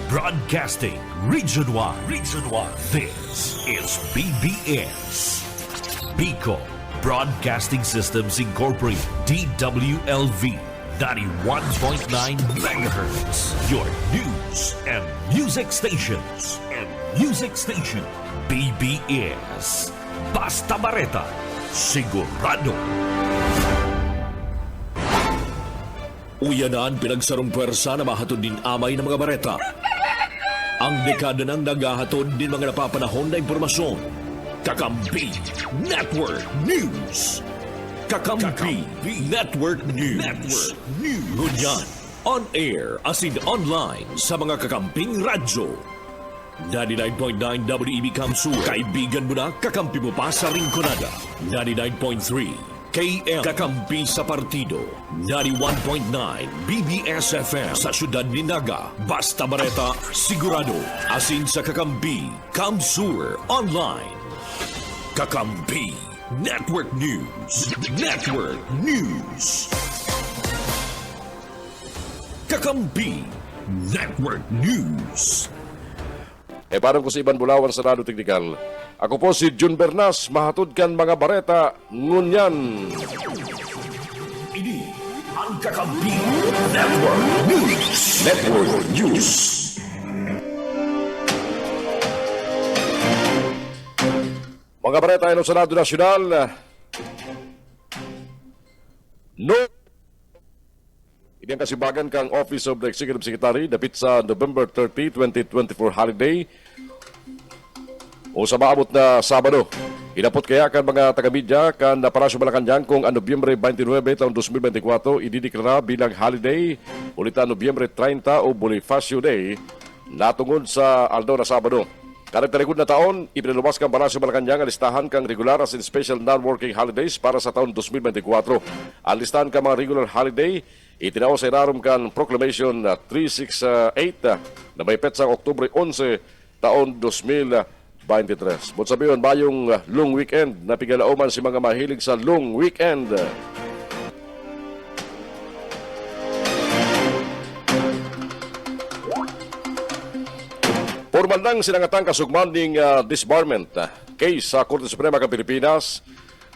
Broadcasting Region 1. Region 1. This is BBS. Bicol Broadcasting Systems Incorporated. DWLV 91.9 MHz. Your news and music stations. BBS. Basta Bareta. Sigurado. Uyanan pinagsarong pwersa na mahatod din amay ng mga bareta. Ang dekada nang naghahatod din mga napapanahon na impormasyon. Kakampi Network News. Kakampi Network News. Ngunyan, on air as in online sa mga kakamping radyo. 99.9 WEB Kamsur. Kaibigan mo na, kakampi mo pa sa Rinconada. 99.3 KM Kakampi sa Partido. 91.9 BBS FM sa Syudad ni Naga. Basta Bareta, sigurado. Asin sa Kakampi, Kamsur Online. Kakampi Network News. Kakampi Network News. Parang ko si Iban Bulawan sa Radio Technical. Ako po si Jun Bernas, mahatod kan mga bareta, ngunyan. Ini ang Kakampi Network News. Mga bareta ay sa Radio Nacional. No. Ini ang kasibagan kang Office of the Executive Secretary dapit sa November 30, 2024 holiday o sa maabot na Sabado. Inapot kaya kan mga taga-media kan Parasyo Malacanang kung ang Nobyembre 29 taong 2024 idideklara bilang holiday ulit ang Nobyembre 30 o Bonifacio Day natungod sa aldaw na Sabado. Karagtarikod na taon, ipinaluwas kang Parasyo Malacanang ang listahan kang regular as in special non-working holidays para sa taon 2024. Ang listahan kang mga regular holiday itinaw sa irarom kan Proclamation 368 na may petsang Oktubre 11 taon 2023. But sabihin, bayong long weekend na pigalauman si mga mahilig sa long weekend. Formal nang sinangatang kasugman ng disbarment case sa Korte Suprema ng Pilipinas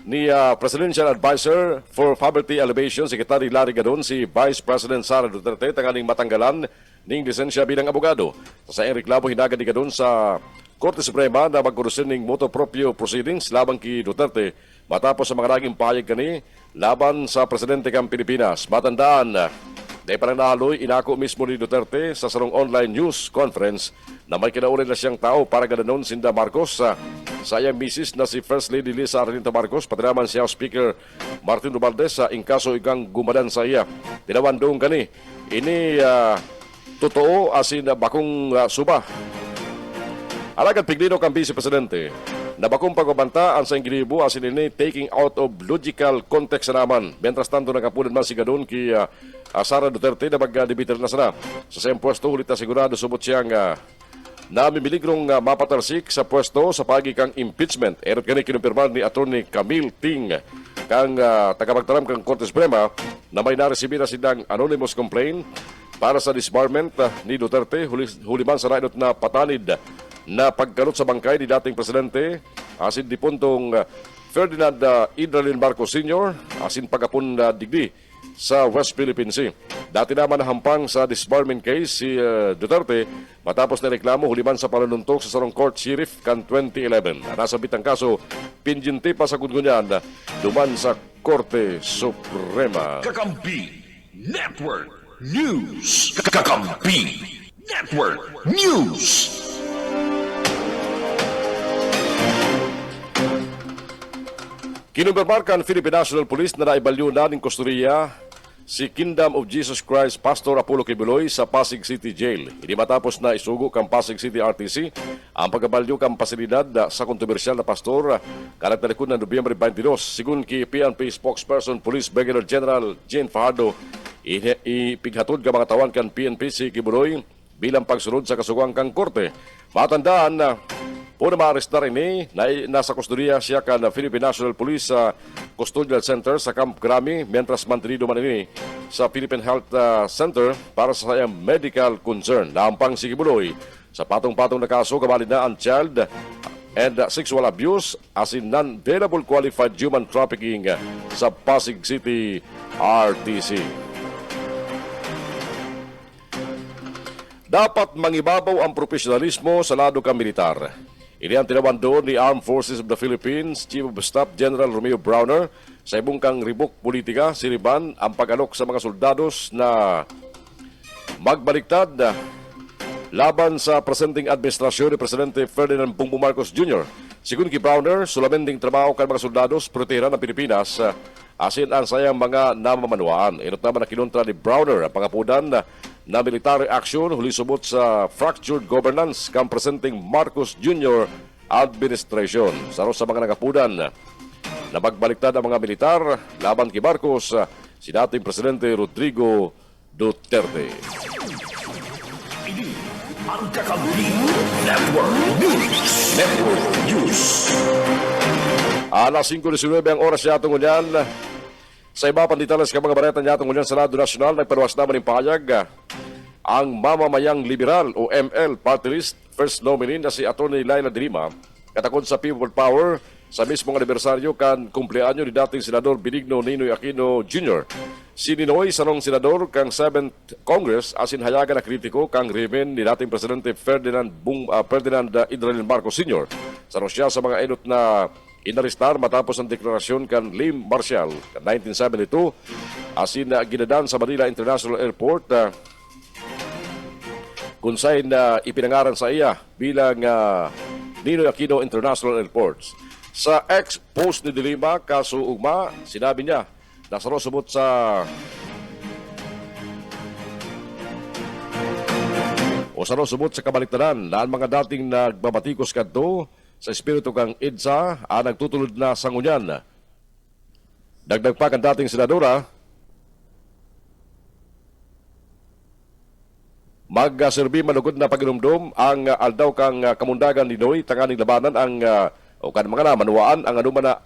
ni Presidential Advisor for Poverty Alleviation, Secretary Larry Gadon, si Vice President Sara Duterte, tangaling matanggalan ng lisensya bilang abogado. Sa reklamo hinagad ni Gadon sa Korte Suprema na magkurusin ng motu proprio proceedings labang kay Duterte matapos sa mga naging payag kani laban sa Presidente kang Pilipinas. Matandaan, dahil parang nahaloy, inako mismo ni Duterte sa sarong online news conference na may kinaulit na siyang tao para gananon sinda Marcos sa iyang misis na si First Lady Lisa Arlinta Marcos, pati naman siya Speaker Martin Romualdez sa inkaso igang gumadan sa iya. Tinawan doon kani, ini totoo asin bakong suba. Alagad piglino kang Vice Presidente na bakong pagbabanta ang sa Ingribo asin ini taking out of logical context na naman. Mientras tanto nakapunan man si Gadon ki Sara Duterte na mag-debitar na sana. Sa siyang pwesto ulit na sigurado subot siyang namimiligrong mapatalsik sa pwesto sa pagi kang impeachment. Erot kani kinumpirman ni Attorney Camille Ting kang tagapagtaram kang Korte Suprema na may naresibir na silang anonymous complaint para sa disbarment ni Duterte huliman sa rainot na patanid na pagkalot sa bangkay ni dating presidente asin di puntong Ferdinand Idralin Marcos Sr. asin pagkapun digdi sa West Philippine Sea. Dati naman nahampang sa disbarment case si Duterte matapos na reklamo huliman sa panununtok sa sarong court sheriff kan 2011. Nasabit ang kaso, pinjinti pa sa kudgunyan duman sa Korte Suprema. Kakampi Network News. Kakampi Network News. Kinumpirmar kan Philippine National Police na naibalyo na ng kustoriya si Kingdom of Jesus Christ Pastor Apollo Kibuloy sa Pasig City Jail. Hindi matapos na isugo kang Pasig City RTC ang pagkabalyo kang pasilidad sa kontrobersyal na pastor karagtalikod na Nobyembre 22. Sigun ki PNP spokesperson Police Brigadier General Jane Fajardo, ipighatod ka mga tawan kan PNP si Kibuloy bilang pagsunod sa kasugang kang korte. Matandaan na Puna maarestar ini, nasa kustodiya siya kan Philippine National Police sa Custodial Center sa Camp Crame, mientras mantenido man ini sa Philippine Health Center para sa sayang medical concern. Nampang sigibuloy sa patong-patong na kaso kabalid na ang child and sexual abuse as in non-available qualified human trafficking sa Pasig City RTC. Dapat mangibabaw ang profesionalismo sa lado kang militar. Ini ang tinawando ni Armed Forces of the Philippines Chief of Staff General Romeo Browner sa ibungkang ribok politika siriban ang pag-alok sa mga soldados na magbaliktad laban sa presenteng administrasyon ni Presidente Ferdinand Bongbong Marcos Jr. Sigun ki Browner, sulamending trabaho kan mga soldados protehiran ng Pilipinas asin ang sayang mga namamanuan. Inot naman na kinontra ni Browner ang pangapudan na military action huli subot sa fractured governance kang presenting Marcos Jr. administration. Saro sa mga nagapudan na magbaliktad ang mga militar laban kay Marcos, si dating Presidente Rodrigo Duterte. Ini ang Kakampi Network News. Alas 5:19 ang oras yatong ngunyan. Sa iba pang detalles ka mga bareta niya tungkol sa Lado Nasyonal, nagparuwas naman ng pahayag ang Mamamayang Liberal o ML Party List First Nominee na si Atty. Laila de Lima, katakot sa People Power sa mismong anibersaryo kan kumpleanyo ni dating Senador Benigno Ninoy Aquino Jr. Si Ninoy sarong senador kang 7th Congress asin hayagan na kritiko kang remen ni dating Presidente Ferdinand Idril Marcos Sr. Sarong siya sa mga enot na inaristar matapos ang deklarasyon kan Lim Marcial kan 1972 asin na ginadan sa Manila International Airport kung saan ipinangaran sa iya bilang Ninoy Aquino International Airport. Sa ex-post ni De Lima, kaso ugma, sinabi niya na sarosubot sa kabaliktaran na ang mga dating nagbabatikos kadto sa espiritu kang EDSA nagtutulod na sangunyan. Dagdag pa kang dating senadora, mag-serbi manugod na paginumdum ang aldaw kang kamundagan ni Noy tanganing labanan ang o kan mga manuwaan ang anuman na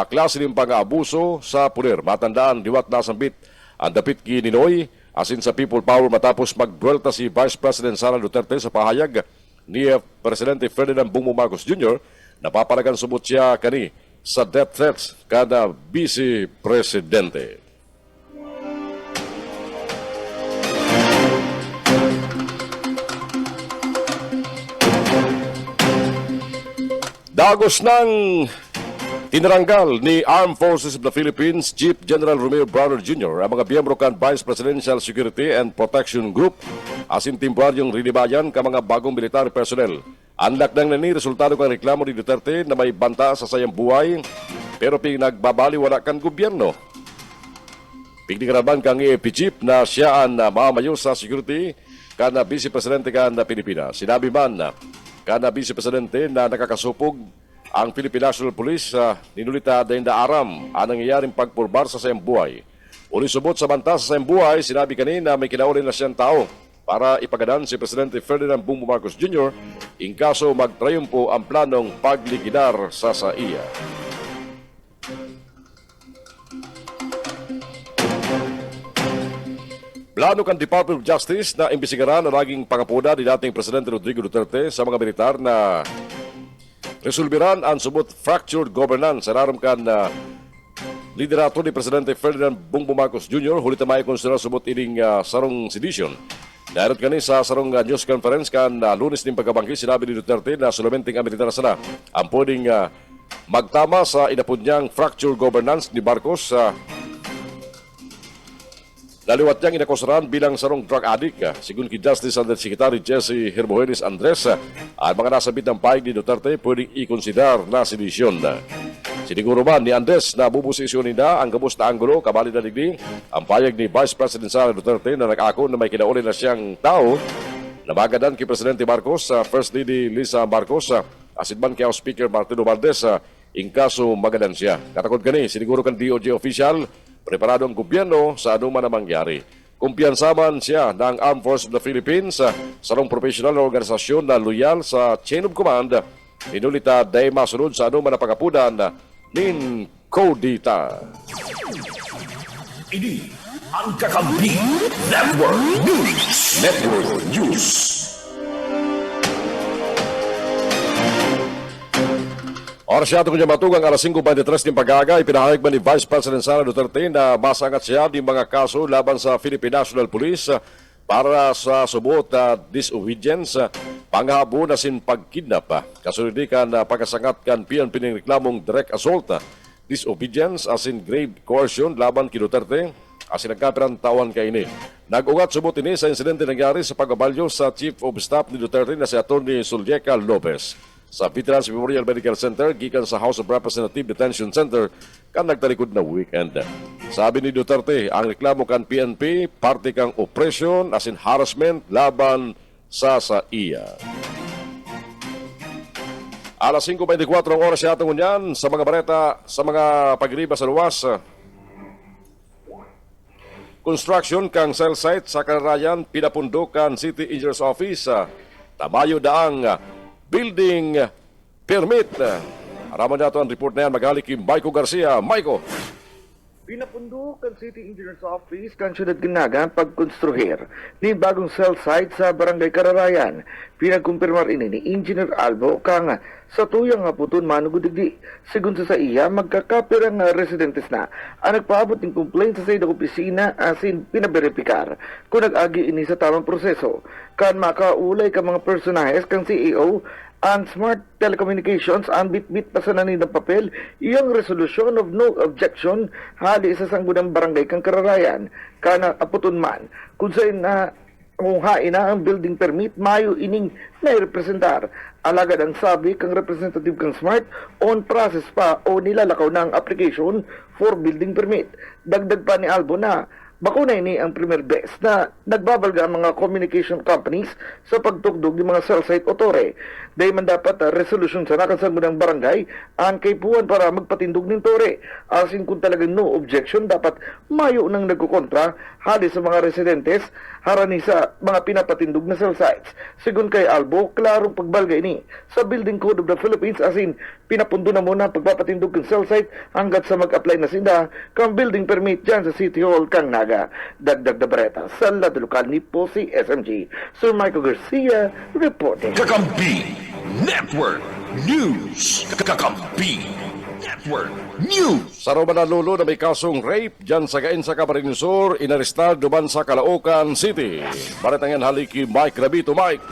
klase ng pang-abuso sa puder. Matandaan diwat nasambit ang dapit ki ni Noy asin sa People Power matapos magduelta si Vice President Sara Duterte sa pahayag ni Presidente Ferdinand Bongbong Marcos Jr. Napapalagan subot siya kani sa death threats kada Vice Presidente. Dagos ng tinaranggal ni Armed Forces of the Philippines Chief General Romeo Browner Jr. ang mga biyembro kan Vice Presidential Security and Protection Group asin timplaryong rinibayan ka mga bagong military personnel. Anlak nang nani resultado kang reklamo ni Duterte na may banta sa sayang buhay pero pinagbabaliwala kan gobyerno. Pigdikaraban kang EFP Chief na siya ang mamayo sa security kana Vice Presidente kan Pilipinas. Sinabi man na kana Vice Presidente na nakakasupog ang Philippine National Police ninulita dahin da aram ang nangyayaring pagpurbar sa sayang buhay. Uli subot sa banta sa sayang buhay, sinabi kanina may kinaulin na siyang tao para ipagadan si Presidente Ferdinand Bongbong Marcos Jr. in kaso magtrayumpo ang planong pagliquidar sa iya. Plano kan Department of Justice na imbisigaran ang naging pangapuda ni dating Presidente Rodrigo Duterte sa mga militar na resolbiran ang subot fractured governance. Sararam kan liderato ni Presidente Ferdinand Bongbong Marcos Jr. Huli tamay konsidera subot ining sarong sedition. Dairot kani sa sarong news conference kan Lunes ning pagkabangki, sinabi ni Duterte na solamenting ang militar sana ang pwedeng magtama sa inapod niyang fractured governance ni Marcos. Laliwat niyang inakusaran bilang sarong drug addict. Sigun ki Justice Undersecretary Jesse Hermogenes Andres, ang mga nasabit ng paig ni Duterte pwedeng i-consider na sedisyon. Siniguro man ni Andres na bubusisyonin na ang gabos na anggulo kabali na digdi ang payag ni Vice President Sara Duterte na nag-ako na may kinauli na siyang tao na magadan kay Presidente Marcos, First Lady Lisa Marcos, asin man kay Speaker Martin Romualdez in kaso magadan siya. Katakot kani, siniguro kan DOJ official preparado ang gobyerno sa anuman na mangyari. Kumpiyansa man siya ng Armed Forces of the Philippines, sarong professional na organisasyon na loyal sa chain of command Inulita day masunod sa anuman na pagapunan nin Kodita. Ini ang Kakampi Network News. Network News. Oras siya ito kanya matugang alas 5:23 ng pag-aga, ipinahayag man ni Vice President Sara Duterte na masangat siya ng mga kaso laban sa Philippine National Police para sa subot na disobedience, panghabo na sin pagkidnap. Kasunod kan pagkasangat kan PNP ng reklamong direct assault, disobedience as in grave coercion laban kay Duterte as in nagkaperang tawan kay ini. Nag-ugat subot ini sa insidente nangyari sa pagbabalyo sa Chief of Staff ni Duterte na si Atty. Zuljeca Lopez. Sa Veterans Memorial Medical Center, gikan sa House of Representative Detention Center, kan nagtalikod na weekend. Sabi ni Duterte, ang reklamo kan PNP, parte kang oppression as in harassment laban sa iya. Alas 5:24 ang oras siya atong unyan sa mga bareta, sa mga pagriba sa luwas. Construction kang cell site sa Kararayan, pinapundukan City Engineers Office. Tamayo daang building permit. Araman nato ang report na yan. Maghalik kay Maiko Garcia. Maiko. Pinapundok ang City Engineers Office kan siyudad Ginaga pagkonstruhir ni bagong cell site sa Barangay Kararayan. Pinagkumpirmar ini ni Engineer Albo kang sa tuyang nga puton manugudigdi. Sigun sa iya, magkakapirang residentes na ang nagpaabot ng complaint sa sayda opisina asin pinaberipikar kung nag-agi ini sa tamang proseso. Kan makaulay ka mga personahes kang CEO ang Smart Telecommunications ang bitbit pa sa naninang papel iyang resolution of no objection hali sa sangguniang barangay kang Kararayan kana aputon man kung saan na hain na ang building permit mayo ining nairepresentar alagad ang sabi kang representative kang Smart on process pa o nilalakaw na ang application for building permit. Dagdag pa ni Albo na bakuna ini ang premier best na nagbabalga ang mga communication companies sa pagtugdog ng mga cell site otore. Dahil man dapat resolution sa nakasangunang barangay ang kaipuan para magpatindog ng tore. Asin kung talagang no objection, dapat mayo nang nagkukontra hali sa mga residentes harani sa mga pinapatindog na cell sites. Sigun kay Albo, klarong pagbalga ini sa Building Code of the Philippines asin pinapundo na muna pagpapatindog ng cell site hanggat sa mag-apply na sila kang building permit dyan sa City Hall kang Naga. Dagdag na bareta sa lado lokal ni po si SMG. Sir Michael Garcia, reporting. Kakampi Network News. Kakampi Network News. Sa Roman Lolo na may kasong rape dyan sa Gainsa Camarines Sur, inarestad duman sa Caloocan City. Baretang yan halik kay Mike Rabito. Mike.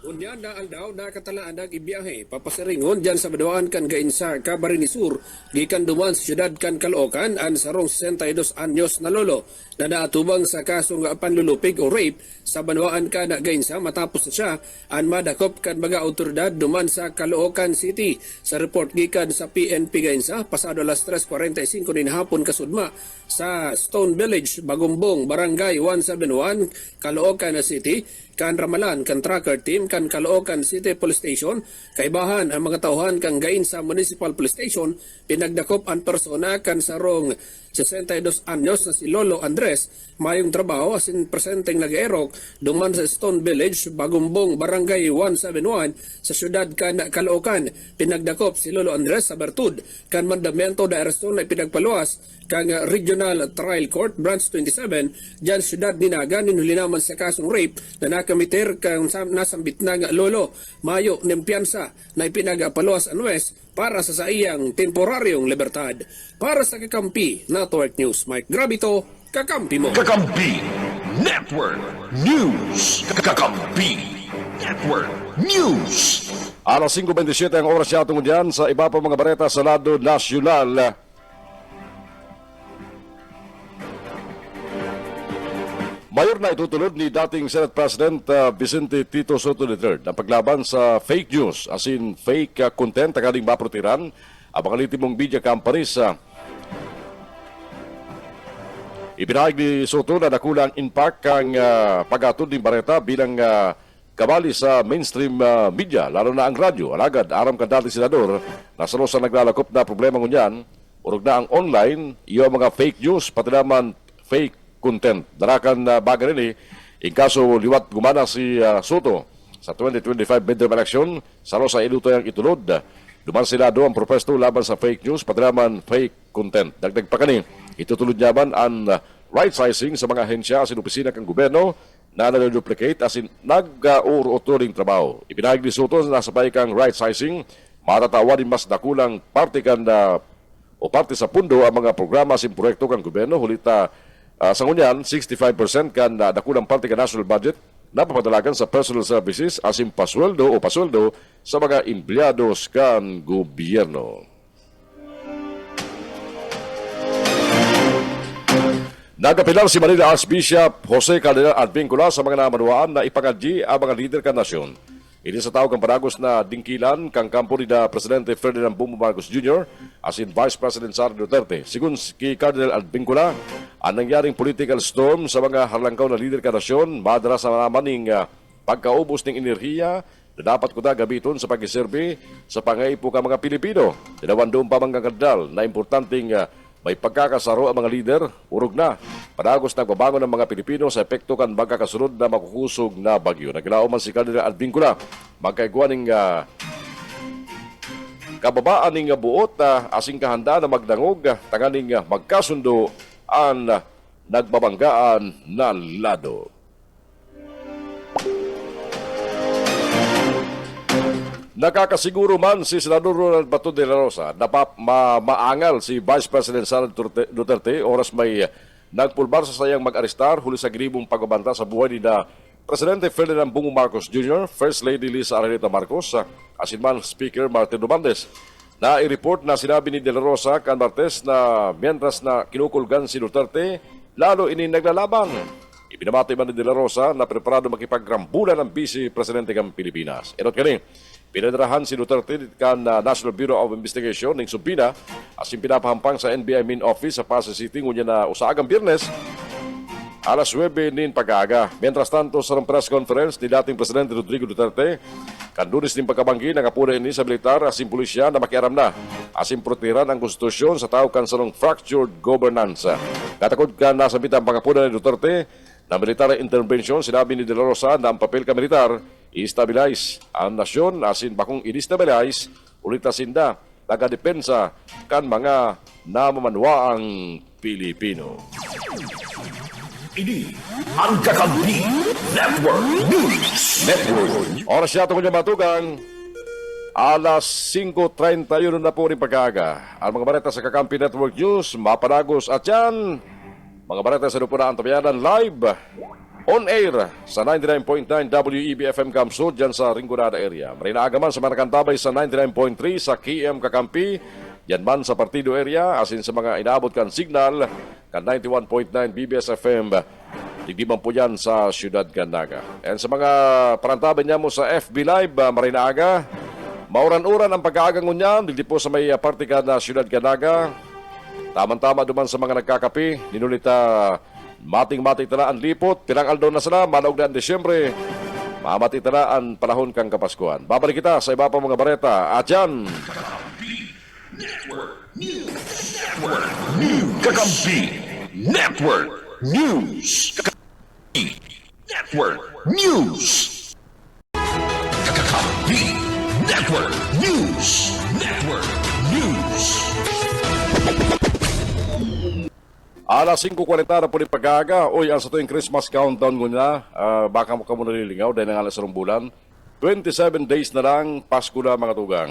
Unya na ang daw nakatalaan ibiyahe papasiringon dyan sa badawaan kan Gainsa Camarines Sur gikan duman sa syudad kan Caloocan an sarong 62 anyos na lolo na naatubang sa kasong panlulupig o rape sa banwaan kan Gainsa matapos na siya an madakop kan mga autoridad duman sa Caloocan City. Sa report gikan sa PNP Gainsa pasado alas 3:45 nin hapon kasudma sa Stone Village, Bagumbong, Barangay 171, Caloocan City, kan ramalan kan tracker team kan Caloocan City Police Station kaibahan ang mga tauhan kan Gainsa Municipal Police Station pinagdakop ang persona kan sarong 62 anyos na si Lolo Andres mayong trabaho asin presenteng nag-erok duman sa Stone Village, Bagumbong, Barangay 171 sa syudad kan Caloocan. Pinagdakop si Lolo Andres sa bertud kan mandamento da aresto na pinagpaluas kang Regional Trial Court Branch 27 dyan syudad ni Naga ninuli naman sa kasong rape na nakamiter kang nasambit ng lolo mayo ng piyansa na ipinagapaluas anwes para sa saiyang temporaryong libertad. Para sa Kakampi Network News, Mike Grabito, Kakampi mo. Kakampi Network News. Kakampi Network News. Alas 5:27 ang oras siya tungod dyan sa iba pa mga bareta sa lado nasyonal. Mayor na itutulod ni dating Senate President Vicente Tito Soto III ang paglaban sa fake news, as in fake content na kaling maprotiran ang mga litimong media companies. Ibinahig ni Soto na nakulang impact ang pag-atod ng bareta bilang kabali sa mainstream media, lalo na ang radyo. Alagad, aram ka dati senador na sa naglalakop na problema ngunyan, urog na ang online, iyo mga fake news, pati naman fake content. Darakan bagay rin in kaso liwat gumana si Soto sa 2025 midterm election sa Rosa Ilutayang itulod. Duman sila doon ang protesto laban sa fake news, pati naman fake content. Dagdag pa kani, itutulod niyaman ang right sizing sa mga ahensya asin opisina kang gobyerno na nag-duplicate asin nag-uuro-uturing trabaho. Ipinahig ni Soto na sabay kang right sizing, matatawa din mas nakulang parte kan o parte sa pundo ang mga programa asin proyekto kang gobyerno. Hulita sa ngunyan, 65% kan nakulang parte ka national budget na papadalagan sa personal services asin pasweldo sa mga empleados kan gobyerno. Nagapilar si Manila Archbishop Jose Cardinal Advincula sa mga namanuaan na ipangadji ang mga lider kan nasyon. Ini sa tawag ang panagos na dingkilan kang kampo ni Presidente Ferdinand Bongbong Marcos Jr. asin Vice President Sara Duterte. Sigun kay Cardinal Advincula, ang nangyaring political storm sa mga harlangkaw na lider ka nasyon, madara sa namaning pagkaubos ng enerhiya na dapat kuda gabiton sa pag-iserbe sa pangaipo ka mga Pilipino. Dinawan doon pa mga kadal na importanteng may pagkakasaro ang mga lider, urog na. Padagos nagbabangon ng mga Pilipino sa epekto kan magkakasunod na makukusog na bagyo. Naglauman si Cardinal Advincula, magkaiguan ng kababaan ng buot asing kahanda na magdangog, tanganing magkasundo ang nagbabanggaan na lado. Nakakasiguro man si Senador Ronald Bato de la Rosa na maangal si Vice President Sara Duterte oras may nagpulbar sa sayang mag-arestar huli sa gribong pagbabanta sa buhay ni Presidente Ferdinand Bongbong Marcos Jr., First Lady Liza Araneta Marcos, asin man Speaker Martin Romualdez. Na i-report na sinabi ni De La Rosa kan Martes na mientras na kinukulgan si Duterte, lalo ini naglalaban. Ibinamati man ni De La Rosa na preparado makipagrambulan ng Vice Presidente ng Pilipinas. Erot kani, pinadrahan si Duterte kan National Bureau of Investigation ng Subpina asin pinapahampang sa NBI main office sa Pasay City ngunya na usagang Biyernes alas 9 nin pag-aaga. Mientras tanto sa press conference ni dating Presidente Rodrigo Duterte, kandunis din pagkabanggi ng kapuna ini sa militar asin pulisya na makiaram na asin protiran ang konstitusyon sa tao kan salong fractured governance. Katakod ka nasa bitang pagkapuna ni Duterte na militar intervention, sinabi ni De La Rosa na ang papel ka militar i-stabilize ang nasyon asin bakong i-destabilize ulit asinda nagadepensa kan mga namamanwaang Pilipino. Ini ang Kakampi Network News Network. Oras siya tungkol niya matugang alas 5:31 na po rin pag-aaga. Ang mga bareta sa Kakampi Network News, mapanagos at yan mga bareta sa Lupunaan Tabayanan live on air sa 99.9 WEB-FM Kamsud dyan sa Rinconada area. Marina Agaman sa Maracantabay sa 99.3 sa KM Kakampi, yan man sa Partido area, asin sa mga inaabot kan signal kan 91.9 BBS-FM, digdiman po yan sa Siyudad Gandaga. And sa mga parantabay niya mo sa FB Live, Marina Aga, mauran-uran ang pag-aagang ngunyan, digdi po sa may party ka na Siyudad Gandaga. Tama-tama duman sa mga nagkakapi, ninulita mating-mating tala ang lipot, pirang aldaw na sila, manaog na ang Desyembre, mamati tala ang panahon kang Kapaskuhan. Babalik kita sa iba pa mga bareta, at yan, Kakampi Network News. Kakampi Network News. Kakampi Network News. Network News. alas 5:40 na po ni pag-aaga. Uy, ang sa tuwing Christmas countdown ko na, baka mo ka muna nililingaw dahil ng alas 2 bulan. 27 days na lang, Pasko na mga tugang.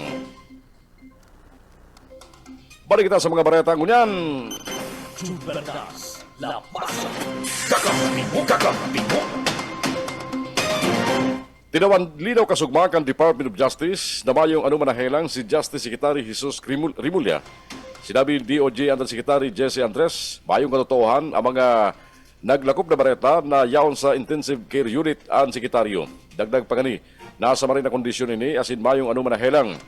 Balik kita sa mga bareta ngunyan. Kakampi mo. Tinawan linaw kasugmakan Department of Justice na mayong manahelang si Justice Secretary Jesus Rimulya. Sinabi ni DOJ Undersecretary Jesse Andres, mayong katotohan ang mga naglakop na bareta na yaon sa intensive care unit ang sekretaryo. Dagdag pa gani, nasa marin na kondisyon ini asin mayong manahelang.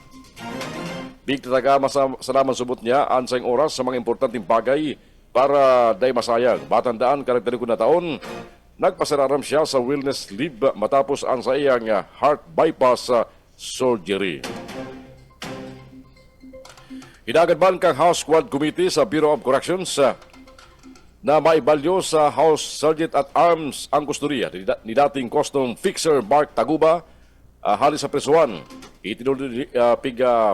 Big talaga masalaman subot niya ang sayang oras sa mga importanteng bagay para day masayang. Batandaan karakteriko na taon, nagpasararam siya sa wellness leave matapos ang sa iyang heart bypass surgery. Hinagad man kang House Squad Committee sa Bureau of Corrections na maibalyo sa House Sergeant at Arms ang kusturya ni dating custom fixer Mark Taguba halis sa presuan. Itinuli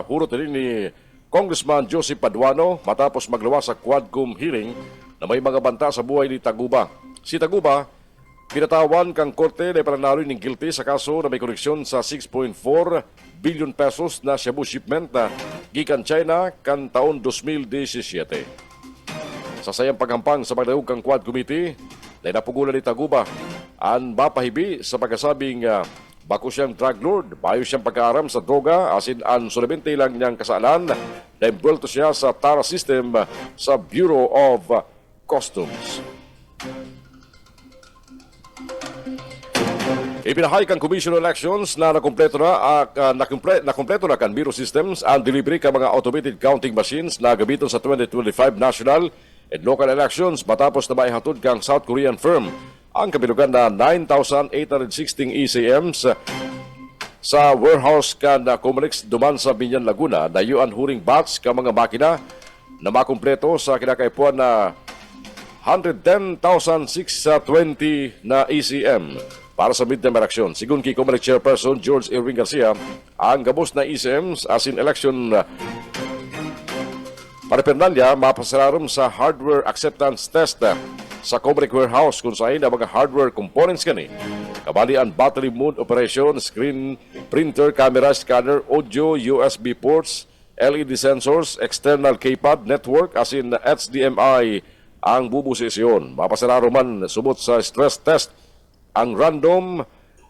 hurot rin ni Congressman Joseph Paduano matapos maglawas sa Quadcom hearing na may mga banta sa buhay ni Taguba. Si Taguba, pinatawan kang korte na ipananalo ng guilty sa kaso na may koneksyon sa 6.4 billion pesos na shabu shipment na gikan China kan taon 2017. Sa sayang paghampang sa magdayog kang Quad Committee, na napugulan ni Taguba ang mapahibi sa pagkasabing bako siyang drug lord, bayo siyang pagkaaram sa droga, asin ang solamente lang niyang kasalanan na imbwelto siya sa TARA system sa Bureau of Customs. Ipinahay kang Commission on Elections na nakumpleto na kan Bureau Systems ang delivery ka mga automated counting machines na gamiton sa 2025 national and local elections matapos na maihatod kang South Korean firm ang kabilugan na 9,816 ECMs sa warehouse kan Comelec duman sa Binyan, Laguna na yuan huring batch ka mga makina na makumpleto sa kinakaipuan na 110,620 na ECM para sa midterm election. Sigun kay Comelec Chairperson George Irving Garcia, ang gabos na ECMs as in election paraphernalia mapasararom sa hardware acceptance test sa Comelec warehouse kung saan ang mga hardware components kani. Kabali ang battery mode operation, screen, printer, camera, scanner, audio, USB ports, LED sensors, external keypad, network as in HDMI ang bubusisyon. Mapasararo man subot sa stress test ang random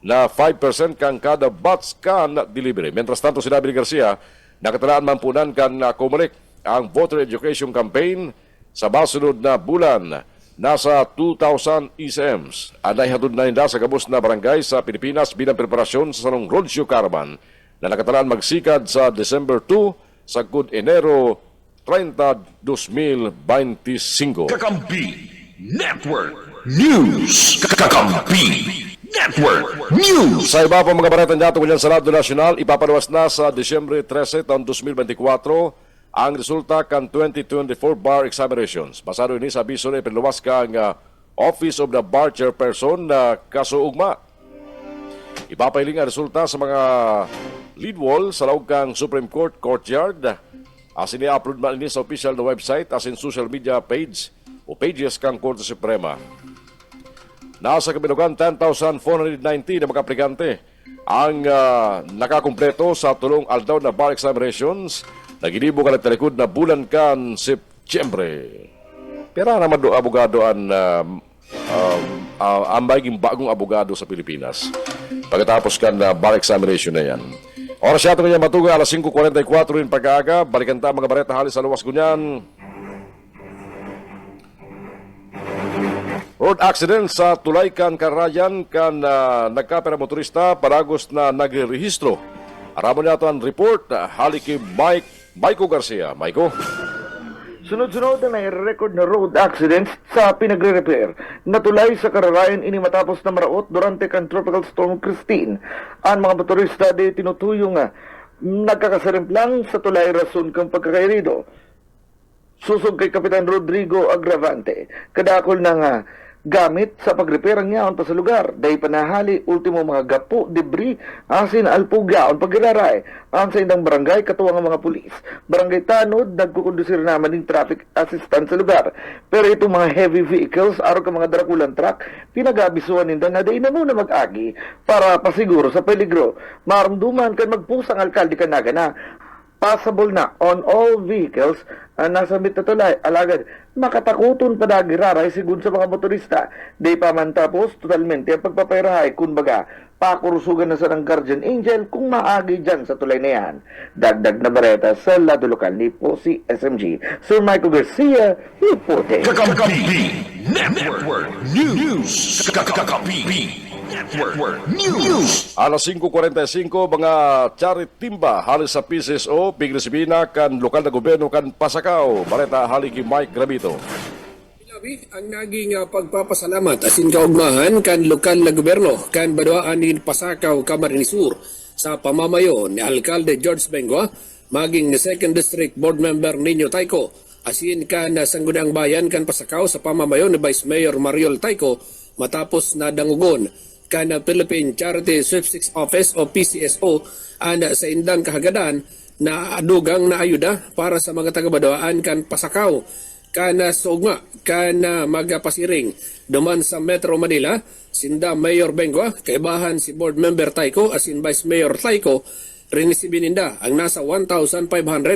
na 5% kang kada batch kan delivery. Mientras tanto, sinabi ni Garcia, nakatalaan man punan kan Comelec ang voter education campaign sa basunod na bulan. Nasa 2,000 ECMs ang naihatod na hinda sa gabos na barangay sa Pilipinas bilang preparasyon sa Salong Roadshow Caravan na nakatalaan magsikad sa December 2 sa Enero 30, 2025. Kakampi Network News. Kakampi Network News. Sa iba pa mga baretang dato sa Senado Nacional, ipapalawas na sa Disyembre 13, taon 2024 ang resulta kan 2024 bar examinations. Basado ini sa abiso na ipinluwas kang Office of the Bar Chairperson na kasuugma. Ipapailing ang resulta sa mga lead wall sa laog kang Supreme Court Courtyard. As ini-upload man ini sa official na website as in social media page o pages kang Korte Suprema. Nasa kabilugan 10,490 na mga aplikante ang nakakumpleto sa tulong aldaw na bar examinations na ginibo ka nagtalikod na bulan kan Septyembre. Pero naman do abogado ang maging bagong abogado sa Pilipinas. Pagkatapos kan bar examination na yan. Oras siya ito kanya matuga, alas 5:44 rin pag-aaga. Balikan ta mga bareta halis sa luwas kunyan. Road accident sa Tulaykan, Carayan kan nagkapera motorista paragos na nagrerehistro. Aramon niya ito ang report. Halik kay Maiko Garcia. Maiko. Sunod-sunod na nai-record na road accidents sa pinagre-repair. Natulay sa Kararayan ini matapos na maraot durante kan Tropical Storm Christine. Ang mga motorista di tinutuyong nagkakasarimplang sa tulay rason kang pagkakairido. Susog kay Kapitan Rodrigo Agravante. Kadakol ng gamit sa pag-repair ang yaon pa sa lugar. Dahil panahali, ultimo mga gapo, debris, asin, alpugyaon, pagiraray. Ang sa indang barangay, katuwang ang mga pulis. Barangay Tanod, nagkukondusir naman ng traffic assistance sa lugar. Pero itong mga heavy vehicles, araw ka mga darakulang truck, pinag-abisuan ninda na dahil na muna mag-agi para pasiguro sa peligro. Maramduman kan magpusang alkalde ka na passable na on all vehicles nasa tulay. Alagad, makatakuton pa dagiraray sigun sa mga motorista. Di pa man tapos, totalmente ang pagpapayrahay. Kumbaga, pakurusugan na sa ng Guardian Angel kung maagi dyan sa tulay na yan. Dagdag na bareta sa lado lokal ni po si SMG. Sir Michael Garcia, reporting. Kakampi Network News. Kakampi Network News. Alas 5:45 mga Charit Timba halis sa PCSO, Pigresibina kan lokal na gobyerno kan Pasakaw. Bareta halik kay Mike Gravito. Ilabi ang naging pagpapasalamat asin kaugmahan kan lokal na gobyerno kan Badwaan ni Pasakaw, Camarines Sur sa pamamayo ni Alkalde George Bengua, maging ni 2nd District Board Member Nino Tayco, asin kan Sangguniang Bayan kan Pasakaw sa pamamayo ni Vice Mayor Mariol Tayco matapos na dangugon kan Philippine Charity Sweepstakes Office o PCSO sa indang kahagadan na adugang na ayuda para sa mga taga-Badawaan kan pasakaw kana sugma kana magapasiring duman sa Metro Manila sinda Mayor Bengwa kaibahan si Board Member Taiko asin Vice Mayor Taiko rinisibi ninda ang nasa 1,500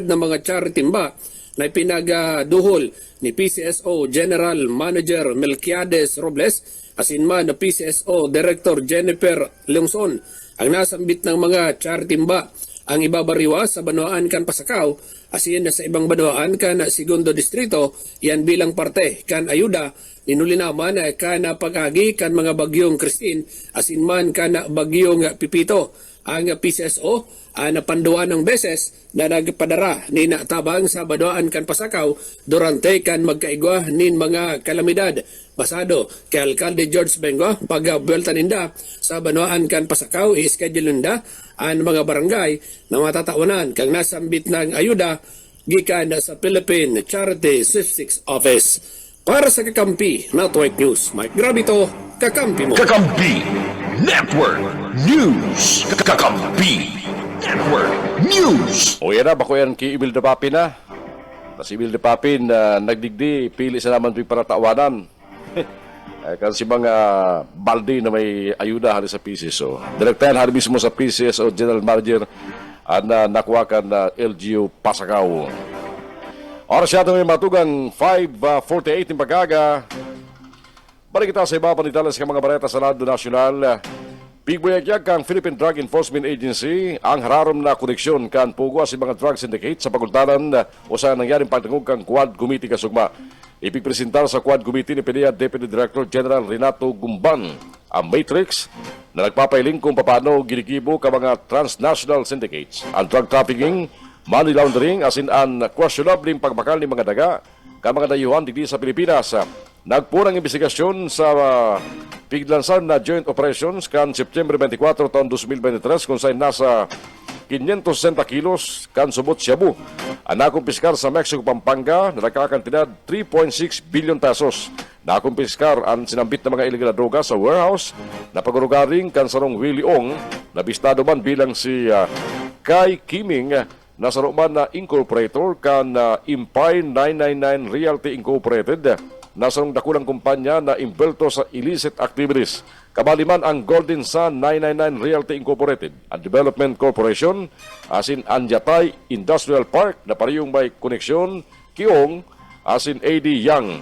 na mga charity timba na pinagaduhol ni PCSO General Manager Melquiades Robles asin man na PCSO Director Jennifer Leungson ang nasambit ng mga charity timba ang ibabariwa sa Banwaan kan Pasakaw asin sa ibang Banwaan kan Segundo Distrito yan bilang parte kan ayuda ninulinaman kan pag-agi kan mga bagyong Christine asin man kan bagyong Pipito ang PCSO napanduan ng beses na nagpadara ni natabang sa Banwaan kan Pasakaw durante kan magkaigwa nin mga kalamidad basado kay Alcalde George Bengo pag-buelta ninda sa Banwaan kan Pasakaw i-schedule ninda ang mga barangay na matatawanan kang nasambit ng ayuda gikan sa Philippine Charity Sweepstakes Office. Para sa Kakampi Network News, Mike Gravito, Kakampi mo. Kakampi Network News. Kakampi Network News. O yan na, bako yan ki Emil de Papin na. Si Emil de Papin nagdigdi, pili sa naman para tawanan. Kasi mga balde na may ayuda hari sa PCSO. Direktahan hari mismo sa PCSO General Manager na nakuha na LGU Pasakaw. Oras siya may matugang 5:48 ng pagkaga. Balik kita sa iba panitalas ng mga bareta sa Lado Nacional. Bigboyagyag kang Philippine Drug Enforcement Agency ang hararom na koneksyon kan pugwa sa mga drug syndicate sa pagkultanan o sa nangyaring pagtangog kang Quad Committee kasugma. Ipigpresentar sa Quad Committee ni PDEA Deputy Director General Renato Gumban ang matrix na nagpapailing kung paano ginigibo ka mga transnational syndicates, ang drug trafficking, money laundering, asin ang questionable pagbakal ni mga daga ka mga dayuhan digdi sa Pilipinas. Nagpurang investigasyon sa piglansan na joint operations kan September 24 taon 2023 kung saan nasa 560 kilos kan subot Shabu. Ang nakumpiskar sa Mexico, Pampanga na nagkakantidad 3.6 billion pesos. Nakumpiskar ang sinambit na mga illegal na droga sa warehouse na pagurugaring kan sarong Willie Ong na bistado man bilang si Kai Kiming na saruman na incorporator kan Empire 999 Realty Incorporated na sarong dakulang kumpanya na imbelto sa illicit activities. Kabaliman ang Golden Sun 999 Realty Incorporated, ang Development Corporation, asin Anjatay Industrial Park na parehong may koneksyon, Kiong, asin AD Young.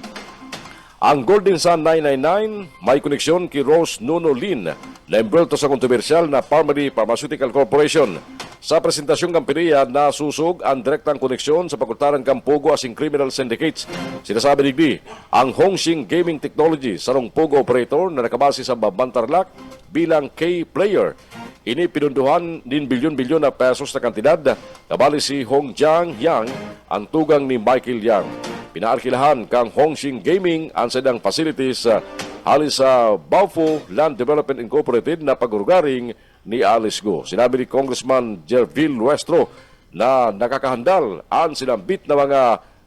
Ang Golden Sun 999 may koneksyon ki Rose Nuno Lin na imbelto sa kontrobersyal na Parmary Pharmaceutical Corporation. Sa presentasyong kampanya na susog ang direktang koneksyon sa pagkultaran Kampogo asing criminal syndicates. Sinasabi digdi, ang Hongxing Gaming Technology sarong Pogo operator na nakabase sa Babantarlak bilang K-player. Ini pinunduhan din bilyon-bilyon na pesos na kantidad. Kabali si Hong Jiang Yang ang tugang ni Michael Yang. Pinaarkilahan kang Hongxing Gaming ang sedang facilities halis sa Baufo Land Development Incorporated na pagurugaring ni Alice Go. Sinabi ni Congressman Jervil Nuestro na nakakahandal ang sinambit na mga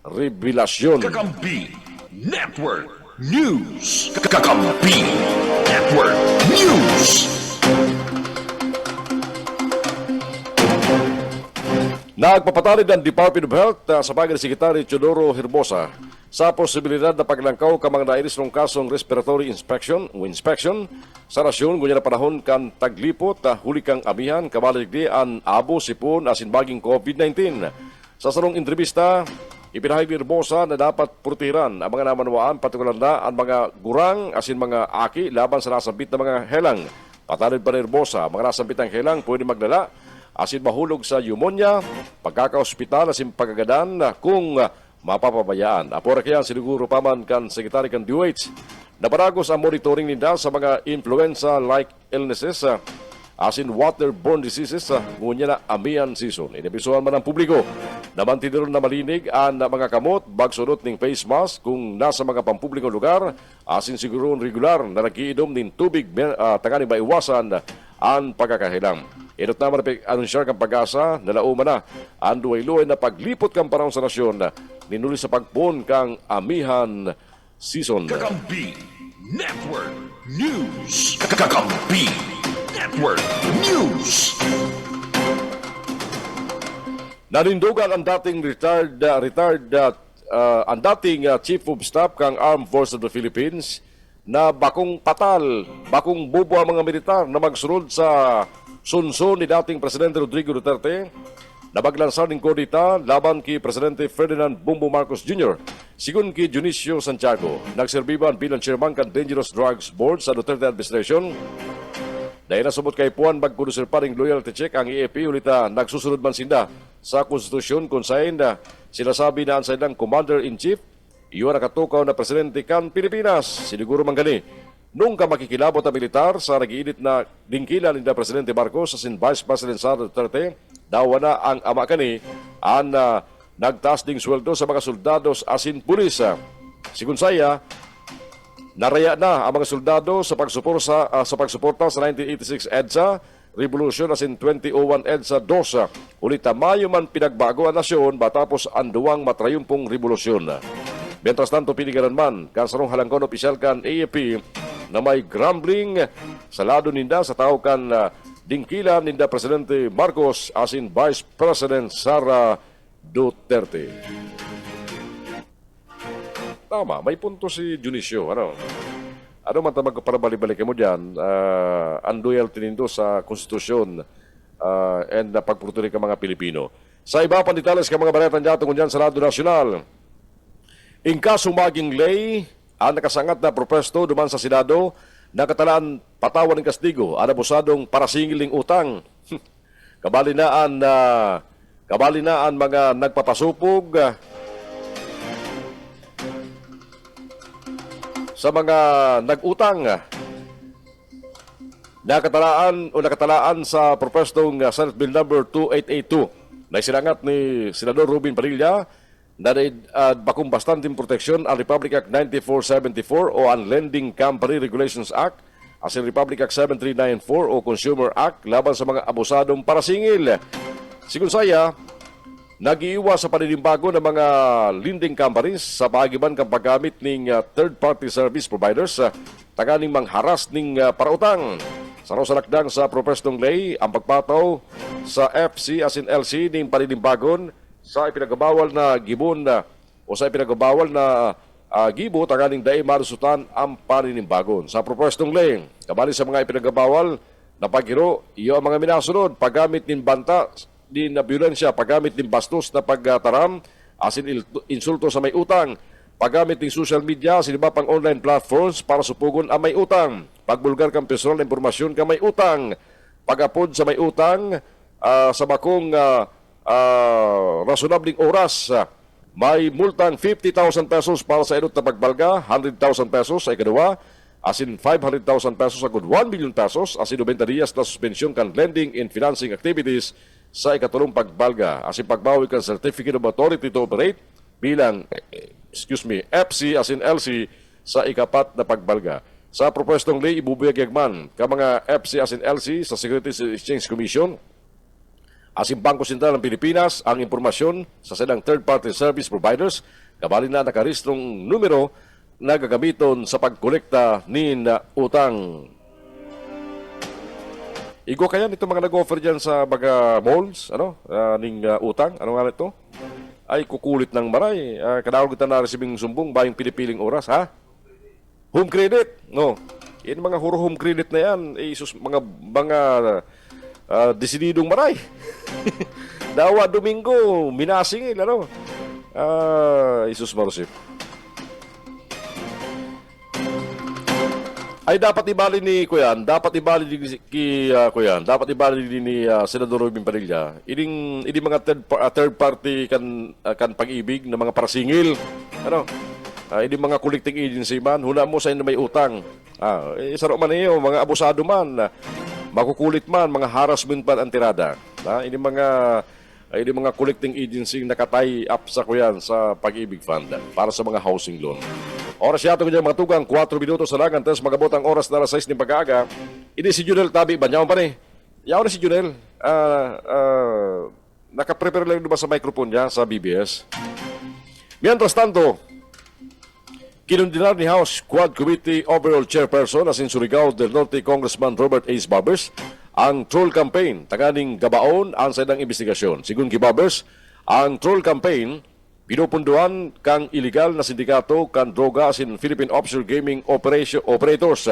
revelasyon. Kakampi Network News. Kakampi Network News. Nagpapatalid ang Department of Health sa bagay ni Secretary Teodoro Herbosa sa posibilidad na paglangkaw ka mga nairis ng kasong respiratory inspection sa rasyon ngunya na panahon kan taglipot huli kang amihan kabaligdi ang abo sipon asin baging COVID-19. Sa sarong entrevista, ipinahayag ni Herbosa na dapat purtiran ang mga namanwaan partikular na ang mga gurang asin mga aki laban sa nasambit na mga helang. Patalid pa ni Herbosa, mga nasambit ng helang pwede magdala asin mahulog sa pneumonia, pagkaka-hospital asin pagagadan kung mapapabayaan. Apora kaya siniguro paman kan Secretary kan DOH na paragos ang monitoring nila sa mga influenza-like illnesses asin waterborne diseases ngunya na amihan season. Inibisuhan man ang publiko na mantineron na malinig ang mga kamot, bagsunod ng face mask kung nasa mga pampublikong lugar asin siguro regular na nag-iidom ng tubig tangani maiwasan ang pagkakahilang. Inot naman na anunsyar kang pag-asa na lauman na ang duway-luway na paglipot kang panahon sa nasyon ninuli sa pagpon kang amihan season. Kakampi Network News. Kakampi Network News. Nanindugan ang dating ang dating Chief of Staff kang Armed Forces of the Philippines na bakong patal, bakong bubo ang mga militar na magsunod sa sunsun ni dating Presidente Rodrigo Duterte na maglansar ng kodita laban kay Presidente Ferdinand Bongbong Marcos Jr. Sigun kay Dionisio Santiago, nagserbiban bilang chairman kan Dangerous Drugs Board sa Duterte administration. Dahil nasubot kay Puan magkudusir pa ring loyalty check ang EAP ulita nagsusunod man sinda sa konstitusyon kung saan sinasabi na ang silang Commander-in-Chief iyon nakatukaw na presidente kan Pilipinas. Siniguro man gani nung ka makikilabot ang militar sa nag-iinit na dingkila ni Presidente Marcos sa Vice President Sara Duterte dawa na ang ama kani ang nagtaas ding sweldo sa mga soldados asin pulis. Sigun saya naraya na ang mga soldado sa pagsuporta sa 1986 EDSA Revolution asin 2001 EDSA 2. Ulita Mayo man pinagbago ang nasyon batapos ang duwang matrayumpong revolusyon. Mientras tanto pinigaran man kansarong halangkon opisyal kan AFP na may grumbling sa lado ninda sa tao kan dingkila ninda Presidente Marcos asin Vice President Sara Duterte. Tama, may punto si Dionisio. Ano man tamag para balik-balik mo dyan, ang loyalty nindo sa konstitusyon and pagpurturi ka mga Pilipino. Sa iba pang detalles ka mga baretan dyan dyan sa Rado Nacional, in kaso maging lay, ang nakasangat na propesto duman sa Senado, nakatalaan patawan ng kastigo, ang abusadong parasingiling utang. Kabalinaan mga nagpapasupog, sa mga nag-utang nakatalaan sa propestong Senate Bill number 2882 na isinangat ni Senador Robin Padilla na bakong bastanteng proteksyon ang Republic Act 9474 o ang Lending Company Regulations Act as in Republic Act 7394 o Consumer Act laban sa mga abusadong parasingil. Sigun saya, nag-iiwas sa paninimbago ng mga lending companies sa pagiban kang paggamit ng third-party service providers taganing mangharas ng parautang. Sa rosalakdang sa propestong lay, ang pagpataw sa FC as in LC ng paninimbagon sa ipinagabawal na gibon o sa ipinagabawal na gibo taganing daay marusutan ang paninimbagon. Sa propestong lay, kabali sa mga ipinagabawal na paghiro, iyo ang mga minasunod, paggamit ng banta din na biolensya, paggamit ng bastos na pagtaram, asin insulto sa may utang, paggamit ng social media, asin iba pang online platforms para supugon ang may utang, pagbulgar kang personal na impormasyon ka may utang, pagapod sa may utang, sa bakong rasunabling oras, may multang 50,000 pesos para sa inot na pagbalga, 100,000 pesos sa ikaduwa, asin 500,000 pesos agad 1 million pesos, asin 90 dias na suspensyon kan lending and financing activities sa ikatulong pagbalga, asin pagbawi kan Certificate of Authority to Operate bilang FC asin LC sa ikapat na pagbalga. Sa propostong lay ibubuyag man ka mga FC asin LC sa Securities and Exchange Commission asin Bangko Sentral ng Pilipinas ang impormasyon sa silang third-party service providers kabali na nakaristrong numero na gagamiton sa pagkolekta nin utang. Igo kaya nito mga nag-offer dyan sa mga malls, ning utang, ano nga ito? Ay kukulit ng maray. Kadawag kita na resibing sumbong bayang pinipiling oras, ha? Home credit, no? Yan mga huro home credit na yan, mga desididong maray. Dawa Domingo, minasingil, Isus Marusip. Ay dapat ibali ni Kuyan, dapat ibali ni Senador Robin Padilla. Ini mga third party kan pag-ibig na mga parasingil. Ini mga collecting agency man, huna mo sa inyo may utang. Saro man iyo, mga abusado man, makukulit man, mga harassment man ang tirada. Ini mga collecting agency nakatay up sa Kuyan sa pag-ibig fund para sa mga housing loan. Oras yato ko dyan mga tugang, 4 minutos na lang, antes magabot ang oras na 6 ng pag-aaga. Ini si Junel Tabi, banyaw pa rin. Yaw na si Junel. Nakaprepare lang ba sa microphone niya sa BBS? Mientras tanto, Kinundinar ni House Quad Committee Overall Chairperson asin Surigao del Norte Congressman Robert Ace Barbers ang troll campaign taganing gabaon ang sa investigasyon. Sigun ki Barbers, ang troll campaign pinupunduan kang illegal na sindikato kan droga asin Philippine Offshore Gaming Operators.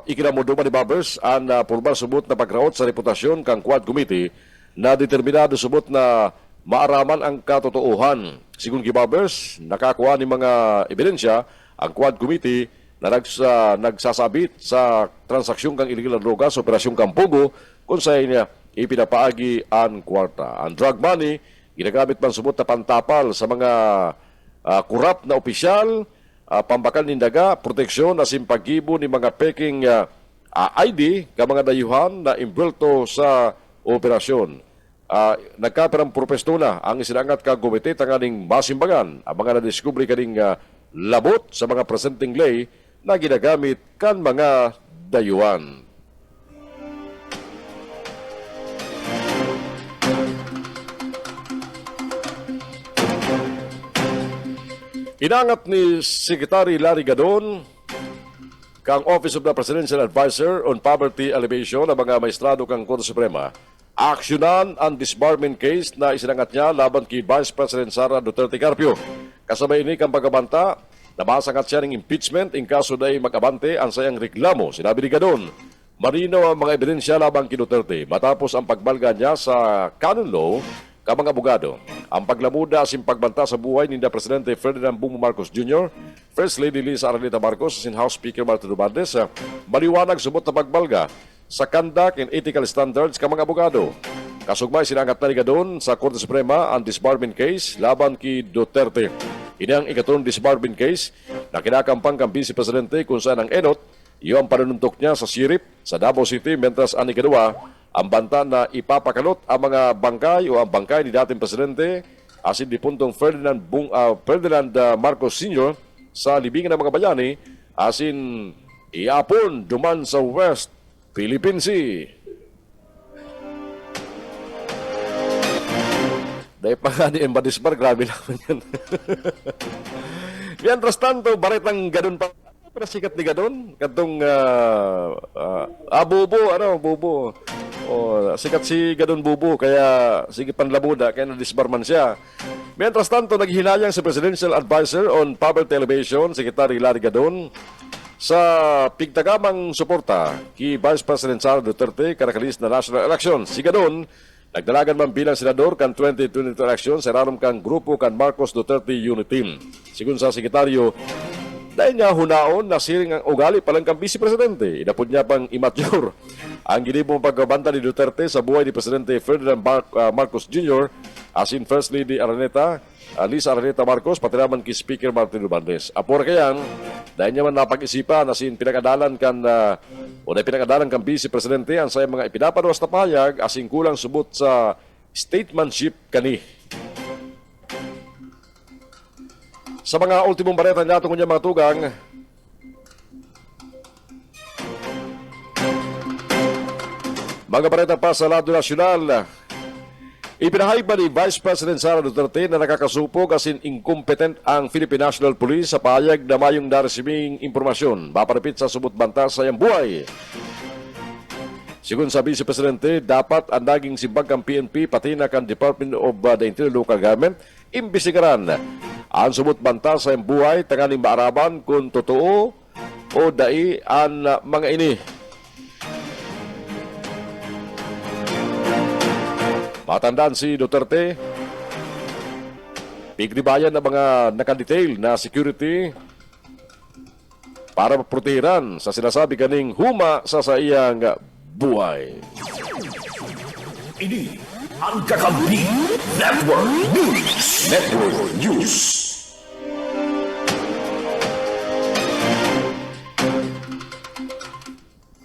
Ikinamundo ni Barbers ang purbar subot na pagraot sa reputasyon kang Quad Committee na determinado subot na maaraman ang katotohan. Sigun ki Barbers, nakakuha ni mga ebidensya ang Quad Committee na nagsasabit sa transaksyon kang illegal na droga sa Operasyong Kampugo kung sa niya ipinapaagi ang kwarta. Ang drug money, ginagamit man subot na pantapal sa mga kurap na opisyal, pambakal nindaga, proteksyon na simpagibo ni mga peking ID ka mga dayuhan na imbulto sa operasyon. Nagkaperang propwesto na ang isinangat ka komite tanganing masimbangan ang mga nadiskubre kaning labot sa mga presenting lay na ginagamit kan mga dayuhan. Inangat ni Secretary Larry Gadon kang Office of the Presidential Advisor on Poverty Alleviation ang mga maestrado kang Korte Suprema aksyonan ang disbarment case na isinangat niya laban kay Vice President Sara Duterte Carpio. Kasabay ini kang pagkabanta, nabasangat siya ng impeachment in kaso na mag-abante ang sayang reklamo. Sinabi ni Gadon, marino ang mga ebidensya laban kay Duterte matapos ang pagbalga niya sa canon law ka mga abogado. Ang paglamuda asin pagbanta sa buhay ni Presidente Ferdinand Bongbong Marcos Jr., First Lady Liza Araneta Marcos asin House Speaker Martin Romualdez, maliwanag subot na pagbalga sa conduct and ethical standards ka mga abogado. Kasugmay sinangat na ni Gadon sa Korte Suprema ang disbarment case laban kay Duterte. Ini ang ikatlong disbarment case na kinakampang kang Vice Presidente kung saan ang enot, iyo ang panununtok niya sa sirip sa Davao City, mentras ang ikadua, ang banta na ipapakalot ang mga bangkay o ang bangkay ni dating Presidente asin di puntong Ferdinand Marcos Sr. sa libingan ng mga bayani asin iapon duman sa West Philippine Sea. Dahil pa nga ni Embadisbar, grabe naman yan. Mientras tanto, baretang Gadon pa. Pero sikat ni Gadon, katong Bubo. Sikat si Gadon Bubo, kaya sige panlamuda, kaya na-disbar man siya. Mientras tanto, naghihinayang si Presidential Advisor on Poverty Alleviation, Secretary Larry Gadon, sa pigtagamang suporta kay Vice President Sara Duterte karakalis na national election. Si Gadon, nagdalagan man bilang senador kan 2022 election sa rarom kang grupo kan Marcos Duterte Unity Team. Sigun sa sekretaryo, dahil niya hunaon na siring ang ugali palang kang Vice Presidente. Inapod niya pang immature ang ginibong pagkabanta ni Duterte sa buhay ni Presidente Ferdinand Marcos Jr. asin First Lady Liza Araneta Marcos, pati naman kay Speaker Martin Romualdez. Apor kayan, dahil niya man napag-isipan asin pinakadalan kan Vice Presidente ang sayang mga ipinaparuwas na pahayag asin kulang subot sa statesmanship kani. Sa mga ultimong bareta niya itong mga tugang, mga bareta pa sa lado nasyonal, ipinahayag ba ni Vice President Sara Duterte na nakakasupog asin incompetent ang Philippine National Police sa pahayag na mayong naresibing impormasyon maparapit sa subot banta sa iyang buhay. Sigun sa Vice Presidente, dapat ang naging simbag kang PNP pati na kang Department of the Interior Local Government imbisigaran ang subot banta sa iyang buhay tanganing maaraban kung totoo o dai ang mga ini. Matandaan si Duterte, pigribayan ng mga nakadetail na security para protehiran sa sinasabi kaning huma sa iyang buhay. Ini ang Kakampi Network News.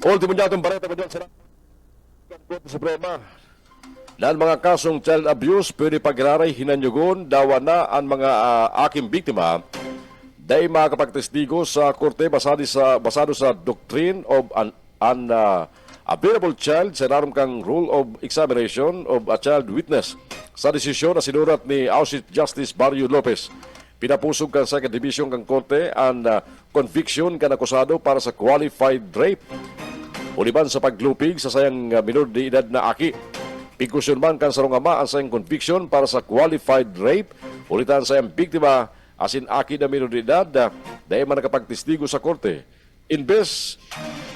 Ultimo niya itong bareta ko dyan sa Korte Suprema. Na ang mga kasong child abuse pwede pagraray hinanyugon dawa na ang mga aking biktima dahil makakapagtestigo sa korte basado sa doctrine of an available child sa naroon kang rule of examination of a child witness sa desisyon na sinurat ni House Justice Barrio Lopez. pinapusog kan second division kang korte ang conviction kan akusado para sa qualified rape. Uliban sa paglupig sa sayang minor de edad na aki. Pigkusyon man kan sarong ama ang sayang conviction para sa qualified rape. Ulitan sayang biktima asin aki na minor de edad dahil man nakapagtestigo sa korte. Imbes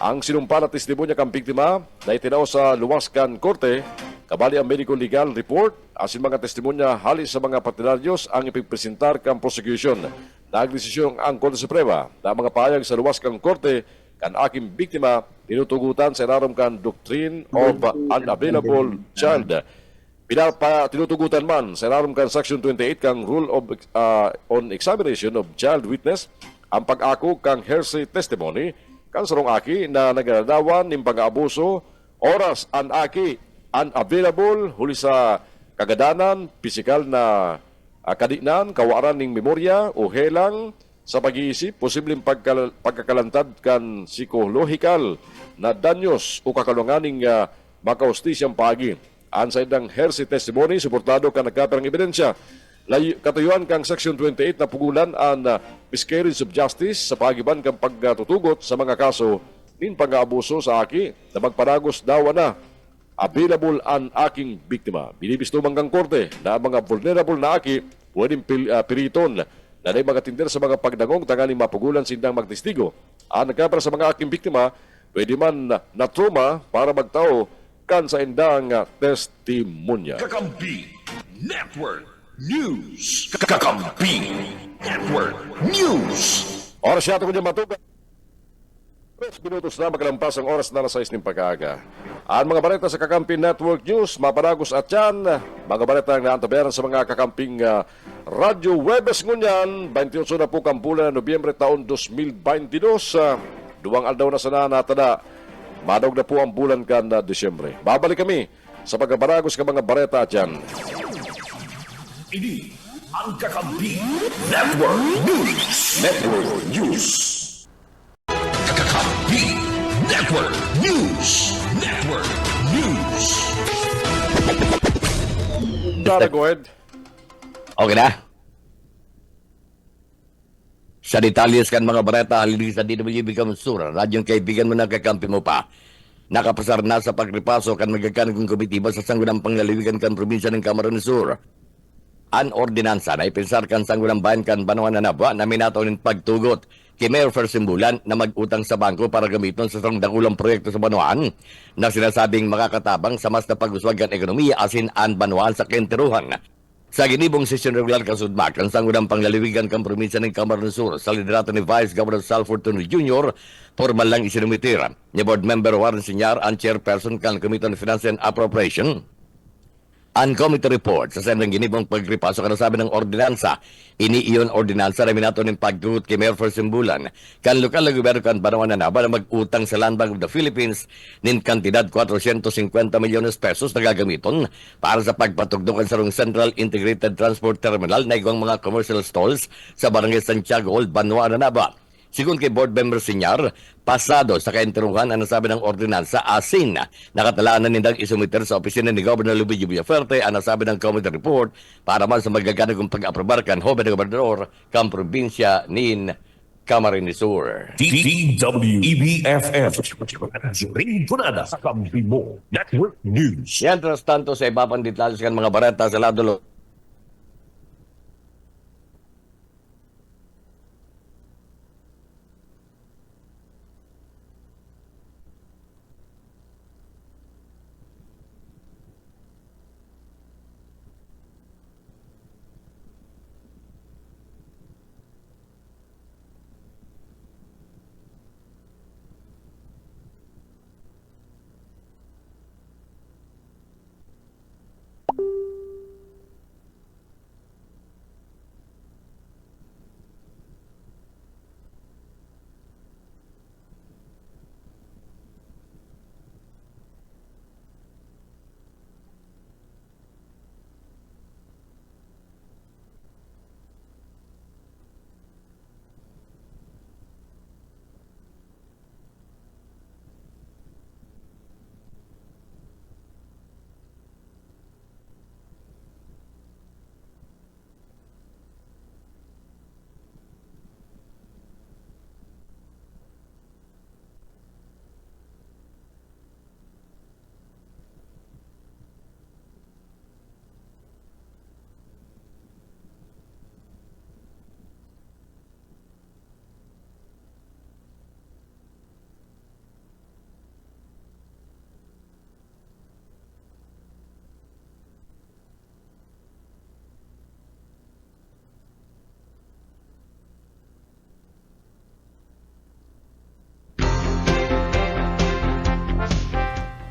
ang sinumpa na testimonya kang biktima na itinaw sa luwas kan korte, kabali ang medical legal report asin mga testimonya halis sa mga patilaryos ang ipigpresentar kang prosecution. Nagdesisyon ang Korte Suprema na mga payag sa luwas kang korte kan aking biktima tinutugutan sa ilalim kan Doctrine of Unavailable Child. Tinutugutan man sa ilalim kan Section 28 kang Rule of on Examination of Child Witness ang pag-ako kang hearsay testimony kan sarong aki na nagadawan ng pag-aabuso oras an aki unavailable huli sa kagadanan, pisikal na kadinan, kawaran ng memorya o helang sa pag-iisip, posibleng pagkakalantad kan psikolohikal na danyos o kakalunganing makaustisyang pagi. Ansay ng hearsay testimony, suportado ka nagkaperang ebidensya. Katuyuan kang Section 28 na pugulan ang miscarriage of justice sa pagiban kang pagtutugot sa mga kaso nin pag-aabuso sa aki na magparagos daw na available ang aking biktima. Binibisto manggang korte na mga vulnerable na aki pwedeng piriton na may mga tinder sa mga pagdangong tangaling mapugulan sindang magtestigo. Ang nagkapara sa mga aking biktima, pwede man na trauma para magtao kan sa indang testimonya. Kakampi Network News. Kakampi Network News. Oras siya ito ko dyan matugan. 3 minutos na magkalampas ang oras na alas 6 ng pag-aaga. Ang mga balita sa Kakampi Network News, mapanagos at yan, mga balita ang naantabayaran sa mga kakamping Radyo Webes ngunyan, 28 na po kampulan na Nobyembre taon 2022, duwang aldaw na sana natada, manog na po ang bulan kan na Disyembre. Babalik kami sa pagkabaragos ka mga balita at yan. Ini ang Kakampi Network News. Network News. Kakampi Network News. Network News. Dara, go ahead. Okay na? Sa detalyes kan mga bareta, halili sa DWB Kamsura, radyong kaibigan mo na kakampi mo pa. Nakapasar na sa pagripaso kan magagkanag kong komitiba sa sanggunang panglaliwigan kan probinsya ng Camarines Sur. An ordinansa na ipensar kan sanggunang bayan kan Banawan na Nabwa na minato ng pagtugot kay Mayor Fersimbulan na mag-utang sa bangko para gamiton sa sarang dakulang proyekto sa Banuan na sinasabing makakatabang sa mas na pag-uswag kan ekonomiya asin an Banuan sa kenteruhan. Sa ginibong sesyon regular kasudmak, ang sanggunang panglaliwigan kang probinsya ng Camarines Sur sa liderato ni Vice Governor Sal Fortuno Jr., formal lang isinumitira ni Board Member Warren Sinyar ang chairperson kan Committee on Finance and Appropriation. Ang committee report sa sendang ginibong pagripaso kada sabi ng ordinansa, iniiyon ordinansa na minato ng pagtugot kay Mayor Fersimbulan kan lokal na gobyerno kan Banawan na Naba na mag-utang sa Land Bank of the Philippines nin kantidad 450 milyones pesos na gagamiton para sa pagpatugdukan sa Central Integrated Transport Terminal na igwang mga commercial stalls sa Barangay Santiago Old, Banawan na Naba. Sigun kay Board Member Sinyar, pasado sa kainteruhan ang nasabi ng ordinansa asin nakatalaan na nindang isumiter sa opisina ni Governor Luigi Villaferte ang nasabi ng committee report para man sa magaganag kong pag-aprobar kan Hobe ng Gobernador kang probinsya nin Camarines Sur. DWEBFF. Rinconada sa Kakampi mo. Network News. Yan, tras tanto sa iba pang detalles kan mga bareta sa lado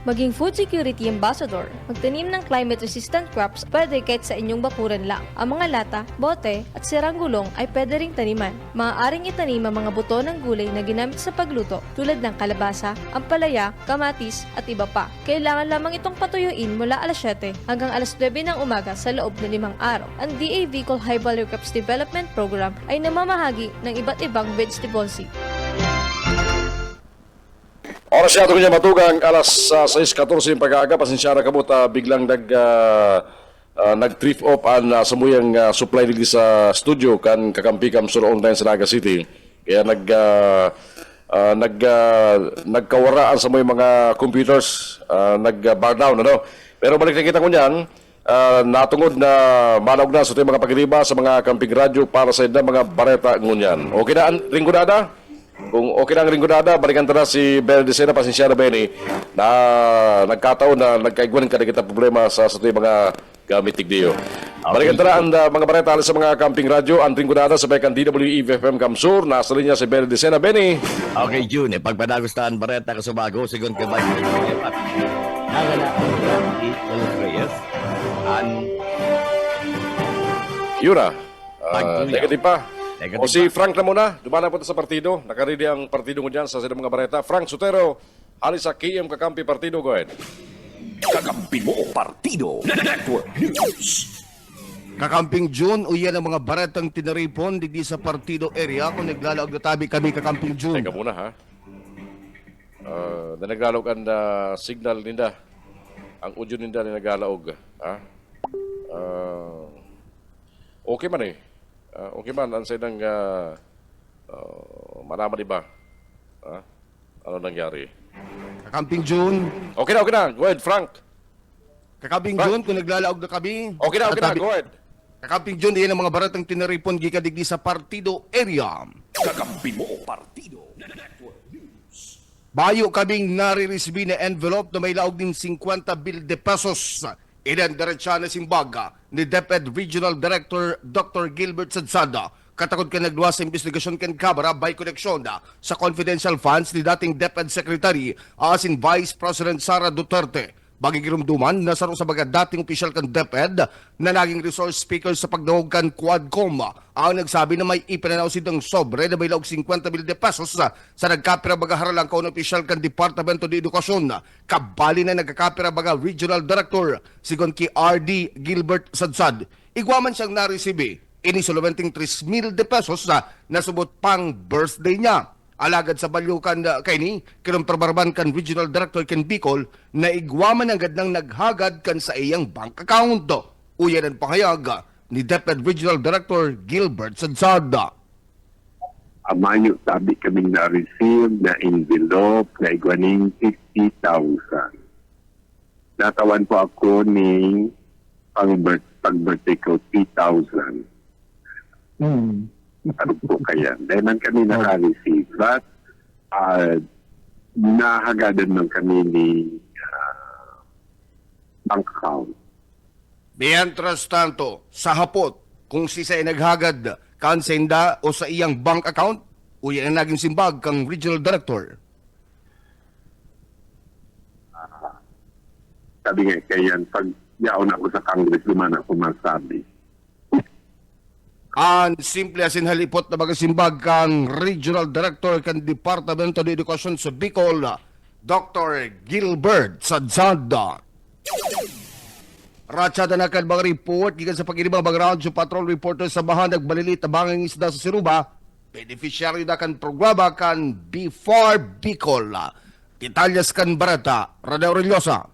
Maging food security ambassador. Magtanim ng climate-resistant crops pwede kahit sa inyong bakuran lang. Ang mga lata, bote, at sirang gulong ay pwede ring taniman. Maaaring itanim ang mga buto ng gulay na ginamit sa pagluto tulad ng kalabasa, ampalaya, kamatis, at iba pa. Kailangan lamang itong patuyuin mula alas 7 hanggang alas 9 ng umaga sa loob ng 5 araw. Ang DA Bicol High Value Crops Development Program ay namamahagi ng iba't ibang vegetable seed. Oras siya ito kanya matugang alas 6:14 yung pag-aaga. Pasensya na kabut, biglang nag-trip off ang samuyang supply dito sa studio kan kakampi kam sur online sa Naga City. Kaya nagkawaraan sa mga computers, nag-bar down, ano? Pero balik na kita ko niyan, natungod na manawag na sa mga pagkiriba sa mga camping radyo para sa mga bareta ngunyan. Okay na, Ringonada? Kung okay na ang Ringonada, balikan na si Ben Desena, pasensya na Benny, na nagkataon na nagkaiguan ka na kita problema sa mga gamit tigdiyo. Balikan na ang mga bareta sa mga camping radyo, ang Ringonada sa bayan DWEFM Kamsur, nasa linya si Ben Desena. Benny. Okay, June, pagpadagustahan bareta ka sumago, sigon ka ba? Nagala si Los Reyes. Yura, Pagtuyaw. negative pa. Negative O si Frank na muna, dumana po sa partido. Nakaredy ang partido mo dyan sa sila mga bareta. Frank Sotero, alis sa KM Kakampi Partido. Go ahead. Kakampi mo Partido Network News. Kakamping June, uyan ang mga baretang tinaripon digdi sa partido area kung naglalaog na tabi kami Kakamping June. Teka muna ha. Nagalaog ang signal ninda. Ang audio ninda na nagalaog. Ha? Okay man eh. Okay man, ang sayang malaman di ba? Ano nangyari? Kakamping June, Okay na. Go ahead, Frank. Kakamping Frank? June, kung naglalaog na kami. Okay na. Tabi- Go ahead. Kakamping June, iyan ang mga baretang tinaripon gikan digdi sa partido area. Kakampi mo Partido Network News. Bayo kaming nariresbi na envelope na may laog din 50 bilde pesos. Ilan diretsya na simbaga ni DepEd Regional Director Dr. Gilbert Sadsada. Katakot ka nagluwas sa investigasyon ken Kamara by connection sa confidential funds ni dating DepEd Secretary asin Vice President Sara Duterte. Bagigirumduman na sa mga dating opisyal kan DepEd na naging resource speaker sa pagdawag kan Quadcom ang nagsabi na may ipinanaw sidang sobre na may laog 50 mil de pesos sa nagkapira baga haralang kaon opisyal kan Departamento de Edukasyon. Kabali na nagkakapira baga Regional Director sigon ki RD Gilbert Sadsad. Igwaman siyang naresibi ini sulumenting 3 mil de pesos na nasubot pang birthday niya. Alagad sa balyukan kay kinumperbarban kan Regional Director Ken Bicol na igwaman agad nang naghagad kan sa iyang bank account. Uyan ang pangayag ni DepEd Regional Director Gilbert Sadsada. Amayo sabi kaming na-receive na envelope na igwaning 50,000. Natawan po ako ni pag-birthday ko 3,000. Ano po kaya? Dahil man kami naka-receive. But, nahagadan man kami ni bank account. Mientras tanto, sa hapot, kung si say naghagad kansenda o sa iyang bank account, uyan ang naging simbag kang Regional Director. Sabi nga kaya, pag yaon ako sa Congress, luman ako masabi. Ang simple asin halipot na magasimbag kang Regional Director kan Departamento de Edukasyon sa Bicol, Dr. Gilbert Sadsada. Ratsada na kan mga report gikan sa pag-inibang mga radyo patrol reporter sa bahan nagbalilit na bangang isda sa Siruba, beneficiary na kan programa kan Before Bicol. Detalyas kan Barata, Rada Aureliosa.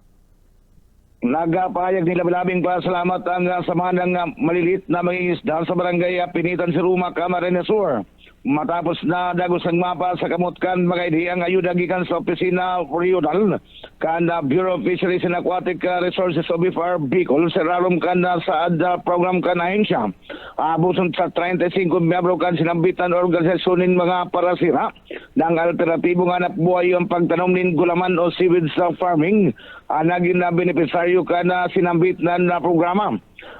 Nagapahayag nila labing pasalamat ang samahan ng malilit na mangingisda sa barangay Pinitan Siruma, Camarines Sur. Matapos na dagos ang mapa sa kamutkan mga ideyang ayuda gikan sa opisina regional kan Bureau of Fisheries and Aquatic Resources of BFAR Bicol serarom kan sa program kan ahensya. Abuson sa 35 miyembro kan sinambitan organisasyonin mga parasira ng alternatibo nga nabuhay ang pagtanom nin gulaman o seaweed sa farming. Naging na benepisaryo kan sinambit na programa.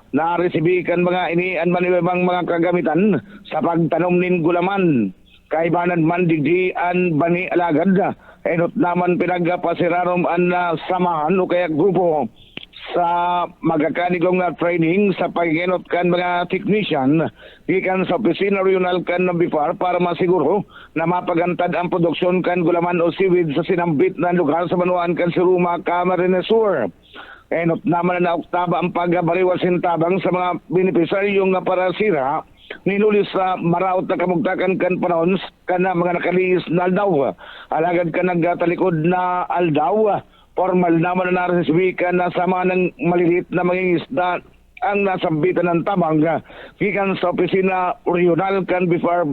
Na-resibi kan mga inian manibang mga kagamitan sa pagtanom nin gulaman. Kaibanan man digdian bani alagad. Enot naman pinagpasirarom ang samahan o kaya grupo sa magkakanigong na training sa pag-enot kan mga technician gikan sa opisina regional kan ng BIFAR para masiguro na mapagantad ang produksyon kan gulaman o siwid sa sinambit na lugar sa Banuan kan Siruma, Camarines Sur. Enot naman na oktaba ang pagbariwasin tabang sa mga benepisaryong nga para sira ninulis sa maraot na kamugtakan kan panahon kan na mga nakaliis na aldaw. Alagad ka nagtalikod na aldaw. Formal naman na naresbikan na sama ng maliliit na mangingisda ang nasambitan ng tabang gikan sa opisina regional kan BIFAR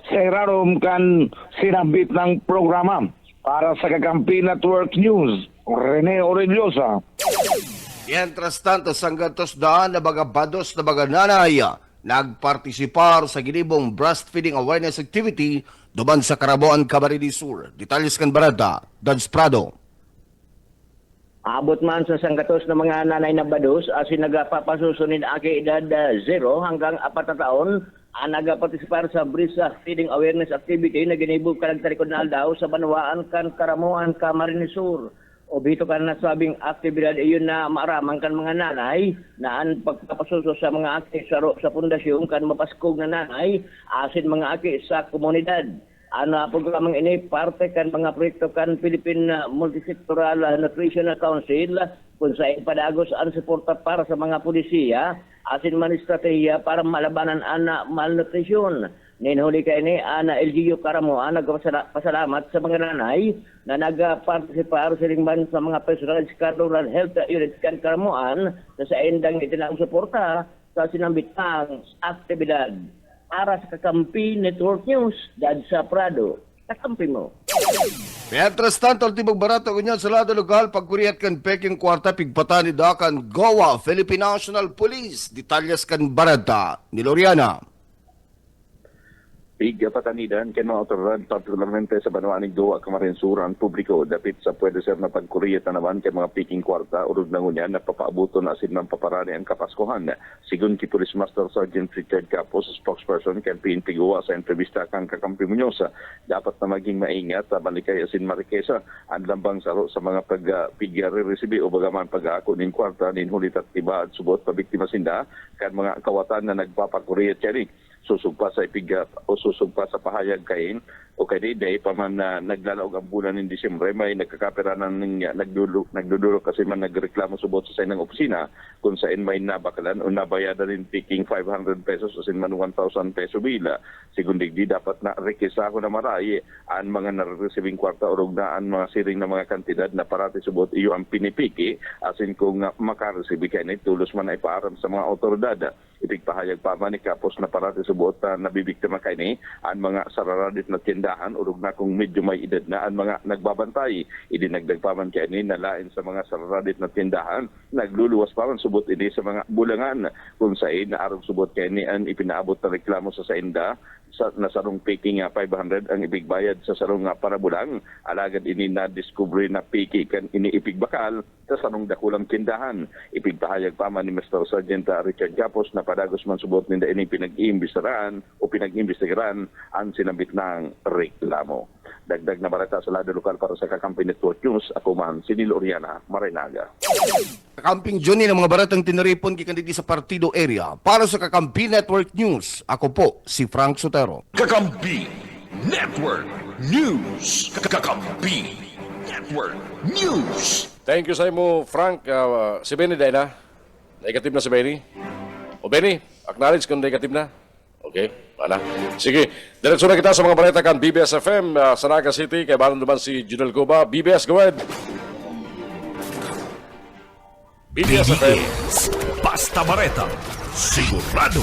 sa irarom kan sinambit ng programa. Para sa Kakampi Network News, Rene Orellosa. Mientras tanto, sanggantos daan na baga bados na baga nanay nagpartisipar sa ginibong breastfeeding awareness activity duman sa Caraboan, Camarines Sur. Detalles kan Barada, Dads Prado. Abot man sa sanggatos ng mga nanay na bados asin nagapapasusunod aki edad 0 hanggang 4 na taon ang nagapartisipar sa breastfeeding awareness activity na ginibog kalagtarikod na aldaw sa Banwaan kan Caramoan, Camarines Sur. O bito ka na sabing aktibidad iyon na maaraman kan mga nanay na ang pagpapasuso sa mga akti sa pundasyon kan mapaskog na nanay asin mga aki sa komunidad. Ano programang ini parte kan mga proyekto kan Philippine Multisectoral Nutritional Council kung saan padagos ang suporta para sa mga pulisiya asin man estratehiya para malabanan ang malnutrition. Ninhuli ka ini ana LGU Caramo nagpasalamat sa mga nanay na nagpartisipar sa ringban sa mga personal rural health units kan Caramoan na sa endang itinang suporta sa sinambitang aktibidad. Para sa Kakampi Network News, Dads Prado. Kakampi mo. Mientras tanto, ang tibag barato kunyan sa lado lokal, pagkuriyat kan Peking Kwarta, pigpatani da kan Goa, Philippine National Police. Detalles kan Barada, ni Loriana. Pigpatanidan ken mga otoridad partikularmente sa Banuanig Goa, Camarines Sur ang publiko dapit sa pwede ser na pagkuriyat na naman kay mga Peking Kwarta urog na ngunyan na papaabuto na asin ng paparani ang Kapaskuhan. Sigun ki Police Master Sergeant Richard Capos, spokesperson kay PNP Goa sa entrevista kang Kakampi Munyosa, dapat na maging maingat balikay asin Marikesa ang lambang saro sa mga pag-resibi o bagaman pag-aako ning kwarta nin hulit at iba at subot pabiktima sinda kan mga kawatan na nagpapakuriyat kay susugpa sa ipiga o susugpa sa pahayag kain o kay day pa man na naglalaog ang bulan ng Disyembre may nagkakapera ng nagdudulog kasi man nagreklamo subot sa inang opisina kung saan may nabakalan o nabayadan rin taking 500 pesos o sin man 1,000 peso bila. Sigundigdi dapat na rekisaho na marayi ang mga naresibing kwarta o rugnaan mga siring na mga kantidad na parati subot iyo ang pinipiki asin kung makaresibi kayo tulos man ay paaram sa mga otoridad. Ipigpahayag pa man ni Kapos na parati subot na nabibiktima kayo ni ang mga sararadit na tindahan urog na kung medyo may edad na ang mga nagbabantay. Idinagdag pa man kayo ni nalain sa mga sararadit na tindahan. Nagluluwas pa man subot ini sa mga bulangan kung saan naarog subot kayo ni ang ipinaabot na reklamo sa sainda na sarong piki nga 500 ang ibigbayad sa sarong nga parabulang. Alagad ini na-discovery na piki kan ini ipigbakal sa sarong dakulang tindahan. Ipigpahayag pa man ni Mr. Sergeant Richard Capos na padagos man subot ninda ini pinag-iimbestigaran o pinag-iimbestigaran ang sinambit ng reklamo. Dagdag na balita sa lado lokal para sa Kakampi Network News. Ako man, si Nilo Oriana, Marinaga. Kakamping Johnny ng mga baratang tinaripon kikandidi sa partido area. Para sa Kakampi Network News, ako po si Frank Sotero. Kakampi Network News. Kakampi Network News. Thank you sa imo, Frank. Si Benny dahil na? Negative na si Benny? O Benny, acknowledge kung negative na? Okay, wala. Sige, diretso na kita sa mga balita kan BBS FM sa Naga City. Kaya balang naman si Junel Goba. BBS, go ahead. BBS FM. Basta Bareta. Sigurado.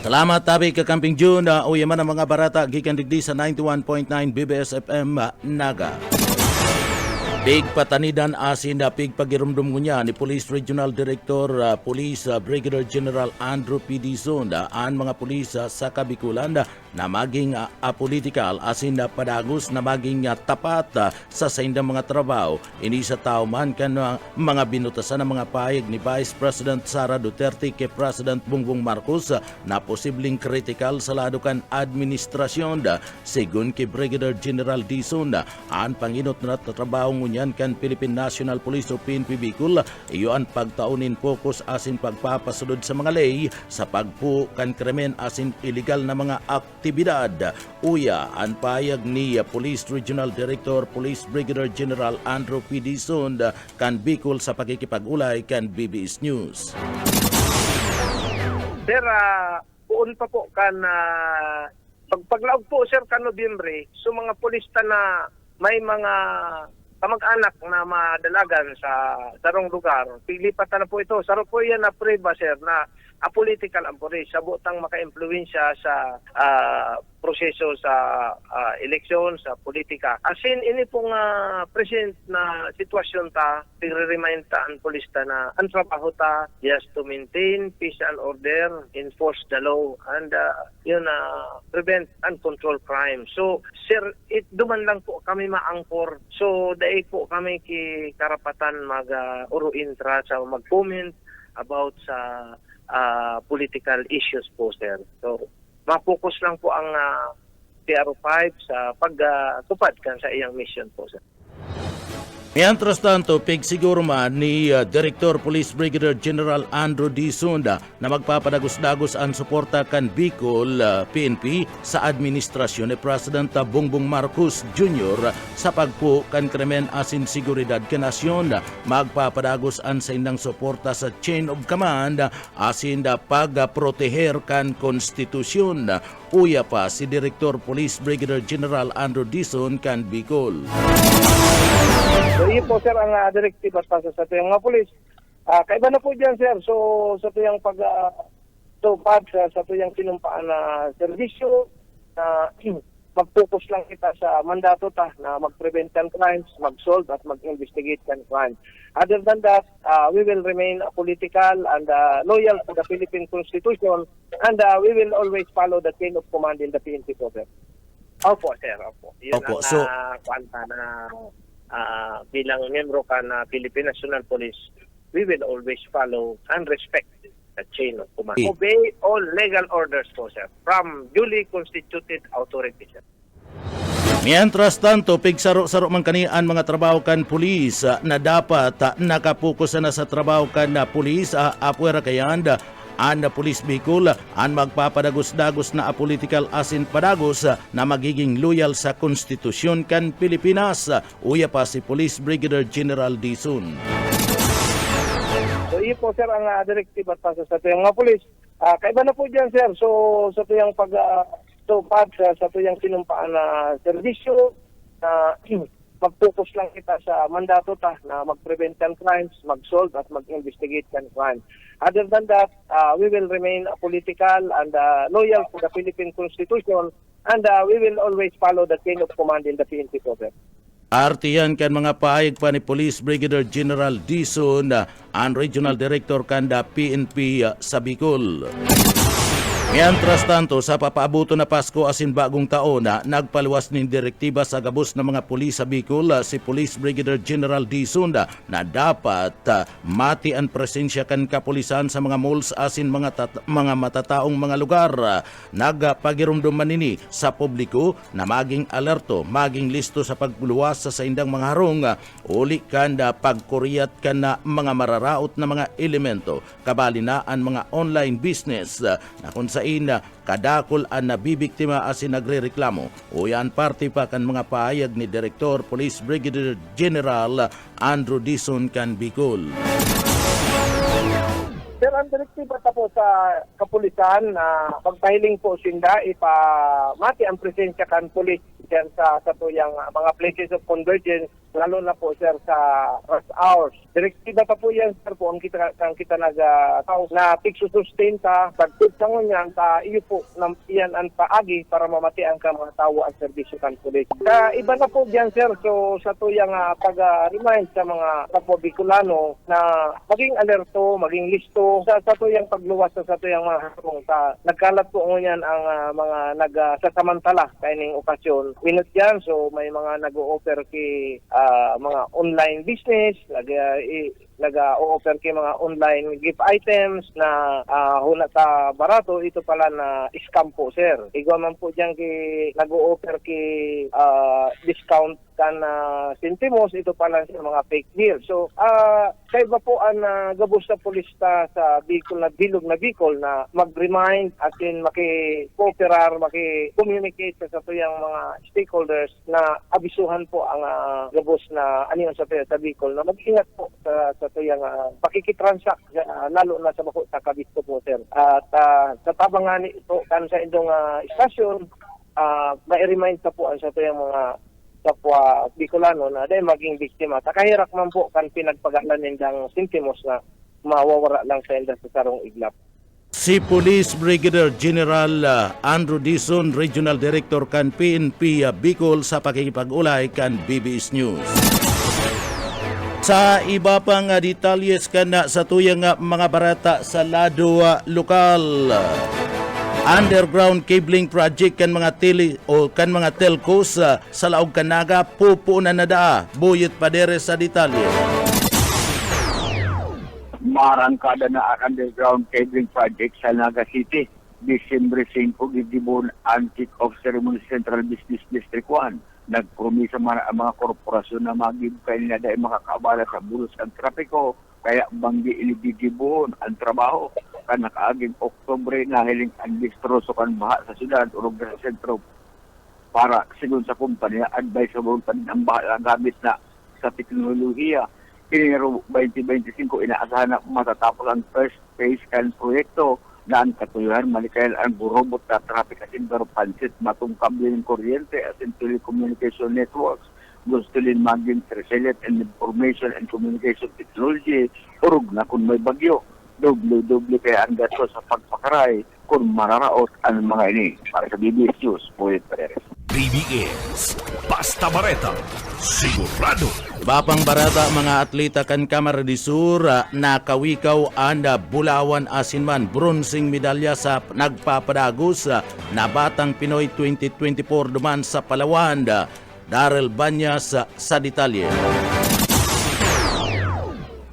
Salamat tabi Kakamping June. Uyaman ang mga barata gikan digdi sa 91.9 BBS FM Naga. Pigpatanidan asin na pigpagirumdum niya ni Police Regional Director Police Brigadier General Andrew P. Dizon ang mga pulis sa Kabikulan na maging apolitical asin na padagos na maging tapat sa saindang mga trabaho. Ini sa tao man kan mga binutasan ng mga pahayag ni Vice President Sara Duterte kay President Bongbong Marcos na posibleng critical sa ladukan administrasyon. Sigun kay Brigadier General Dizon ang panginot na trabaho ngunyan kan Philippine National Police o PNP Bicol, iyo ang pagtaunin focus asin pagpapasunod sa mga ley sa pagpu kan krimen asin illegal na mga aktibidad. Uya ang payag ni Police Regional Director Police Brigadier General Andrew P. Dizon kan Bicol sa pakikipag-ulay kan BBS News. Sir, buon pa po kan paglaog po sir kan Nobyembre, so mga polista na may mga kamag-anak na madalagan sa sarong lugar, pilipatan na po ito. Saro po yan na preba, sir, na apolitical ang pulis. Sabotang maka-impluensya sa proseso sa eleksyon, sa politika. Asin, ini pong present na sitwasyon ta, tigre-remind ta ang polista na ang trabaho ta just to maintain peace and order, enforce the law, and prevent and control crime. So, sir, duman lang po kami maangkor. So, dahil po kami karapatan mag-uruintra sa mag-comment about sa political issues po, sir. So, ma-focus lang po ang PRO5 sa pagtupad kan sa iyang mission po, sir. Mientras tanto, pigsiguro man ni Director Police Brigadier General Andrew Dizon na magpapadagos-dagos ang suporta kan Bicol PNP sa administrasyon ni President Bongbong Marcos Jr. sa pagpu kan krimen asin seguridad kan nasyon. Magpapadagos ang sa indang suporta sa chain of command asin pagproteher kan konstitusyon. Uya pa si Director Police Brigadier General Andrew Dizon kan Bicol. So, yun po, sir, ang direktiba sa tuyang mga polis. Kaiba na po dyan, sir. So, sa tuyang pag-tupad sa tuyang sinumpaan na serbisyo, mag-focus lang kita sa mandato ta na mag-prevent kan crimes, mag-solve at mag-investigate kan crimes. Other than that, we will remain political and loyal to the Philippine Constitution, and we will always follow the chain of command in the PNP program. Opo, sir. Opo. Yun Opo, ang kwanta na bilang membro ka na Philippine National Police, we will always follow and respect the chain of command. Obey all legal orders po, sir, from duly constituted authorities, sir. Mientras tanto, pigsaro-saro man kanian mga trabaho kan pulis na dapat nakapokus na sa trabaho kan pulis apuera kayanda ang Police Bicol ang magpapadagos-dagos na apolitical asin padagos na magiging loyal sa konstitusyon kan Pilipinas. Uya pa si Police Brigadier General Dizon. So, iyo po, sir, ang direktiba sa tuyang mga polis. Kaiba na po dyan, sir. So, sa tuyang pag-tupad sa tuyang sinumpaan na serbisyo, mag-focus lang kita sa mandato ta na mag-prevent kan crimes, mag-solve at mag-investigate kan crimes. Other than that, we will remain political and loyal to the Philippine Constitution, and we will always follow the chain of command in the PNP program. Artiyan kan mga pahayag pa ni Police Brigadier General Dizon ang Regional Director kanda PNP sa Bicol. Mientras tanto, sa papaabuto na Pasko asin bagong taon nagpaluwas ng direktiba sa gabos ng mga pulis sa Bicol si Police Brigadier General Dizon na dapat mati ang presensya kan kapulisan sa mga malls asin mga matataong mga lugar. Nagpagirumdum man nini sa publiko na maging alerto, maging listo sa pagluwas sa indang mga harong, uli kanda pagkuriyat kan na mga mararaot na mga elemento, kabali na ang mga online business na kung sa kadakol ang nabibiktima asin nagrereklamo. O yan parte pa kan mga pahayag ni Director Police Brigadier General Andrew Dizon kan Bicol. Sir, ang direktiba po sa kapulisan na pagpahiling po sinda ipamati ang presensya kan pulis diyan sa tuyang mga places of convergence lalo na po sir sa rush hours. Direktiba pa po yan sir po ang kita nag-tao na pikso sustenta pagtid sa ngunyan ta iyo po iyan ang paagi para mamatian ka mga tao ang serbisyo kan pulis. Iba na po diyan sir, so sa tuyang pag-remind sa mga kapwa Bicolano na maging alerto, maging listo sa tuyang pagluwas sa tuyang mga harong ta nagkalat po ngunyan ang mga nagsasamantala kaining okasyon. Minut yan, so may mga nag-o-offer ki mga online business, nag-o-offer kay mga online gift items na hula ta barato, ito pala na scam po sir. Igaw man po dyan nag-o-offer kay discount kan sentimos, ito pala sa mga fake deal. So kaiba po ang gabos sa pulista sa Bicol na bilog na Bicol na mag-remind at maki-cooperar, maki-communicate sa tuyang mga stakeholders na abisuhan po ang gabos na aniyon sa Bicol na mag-ingat po sa tuyang pakikitransact lalo na sa bako sa Cavite po sir. At sa tabangan ito kan sa indong istasyon, ma-remind sa po ang sa tuyang mga kapwa Bicolano na dahil maging biktima. Takahirap man po kan pinagpagalan nindang sintimos na mawawara lang sa inda sa sarong iglap. Si Police Brigadier General Andrew Dizon, Regional Director kan PNP Bicol sa pakikipag-ulay kan BBS News. Sa iba pang detalyes kan sa tuyang mga barata sa lado lokal, underground cabling project kan mga mga telcos sa laog Kanaga pupunan na daa. Buyot Padere sa detalye. Marangkada na ang underground cabling project sa Naga City. Disyembre 5, gidibon ang kick-off ceremony sa Central Business District 1. Nagpromisa man ang mga korporasyon na magibukay na dahil makakabala sa bulos ang trapiko. Kaya banggi inibigibon ang trabaho. Kan nakaaging Oktobre nahiling ang distroso kan baha sa syudad urog sa sentro para sigun sa kumpanya advisable pa din ang baha gamit na sa teknolohiya. Pinero 2025 inaasahan na matatapos ang first phase kan proyekto na ang katuyuhan malikail ang burobot na traffic at pansit matungkabli ng kuryente at telecommunication networks. Gusto din maging resilient and information and communication technology urog na kung may bagyo. Doble kaya ang gasto sa pagpakaray kung mararaos ang mga ini. Para sa BBS News, Buyot Padere. BBS, Basta Bareta, sigurado. Bapang barata mga atleta kan Camarines Sur nakawikaw ang Bulawan Asinman bronzeng medalya sa nagpapadagos na Batang Pinoy 2024 duman sa Palawan. Darrell Banyas sa detalye.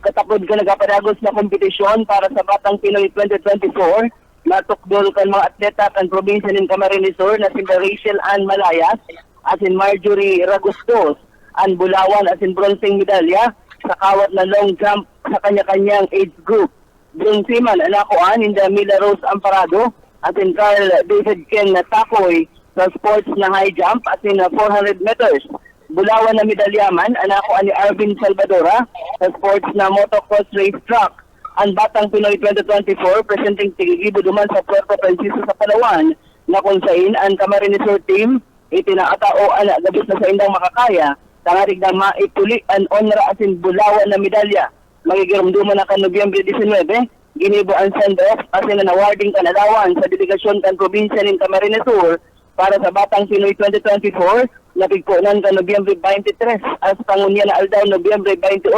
Katapod ka nagapadagos na kompetisyon para sa Batang Pinoy 2024, natukdol kan mga atleta kan probinsya ng Camarines Sur na si Rachel Ann Malayas at si Marjorie Ragustos ang Bulawan at si bronzeng medalya sa kawat na long jump sa kanya-kanyang age group. Bronze man anakuan in the Mila Rose Amparado at si Carl David Ken Takoy sa sports na high jump at si 400 meters. Bulawan na medalyaman, anako ani Arvin Salvadora sa sports na motocross race track. Ang Batang Pinoy 2024 presenting tigigibo duman sa Puerto Princesa sa Palawan na kung sain ang Camarines Sur team itinaatao ana gabis na sa indang makakaya tangarig na maipuli ang honra asin Bulawan na medalya. Magigirumduman na kan Nobyembre 19, ginibo ang send-off asin na awarding kanalawan sa delegasyon kan probinsya ng Camarines Sur para sa Batang Pinoy 2024 napigpunan ka Nobyembre 23 as pangunya na aldaw Nobyembre 28,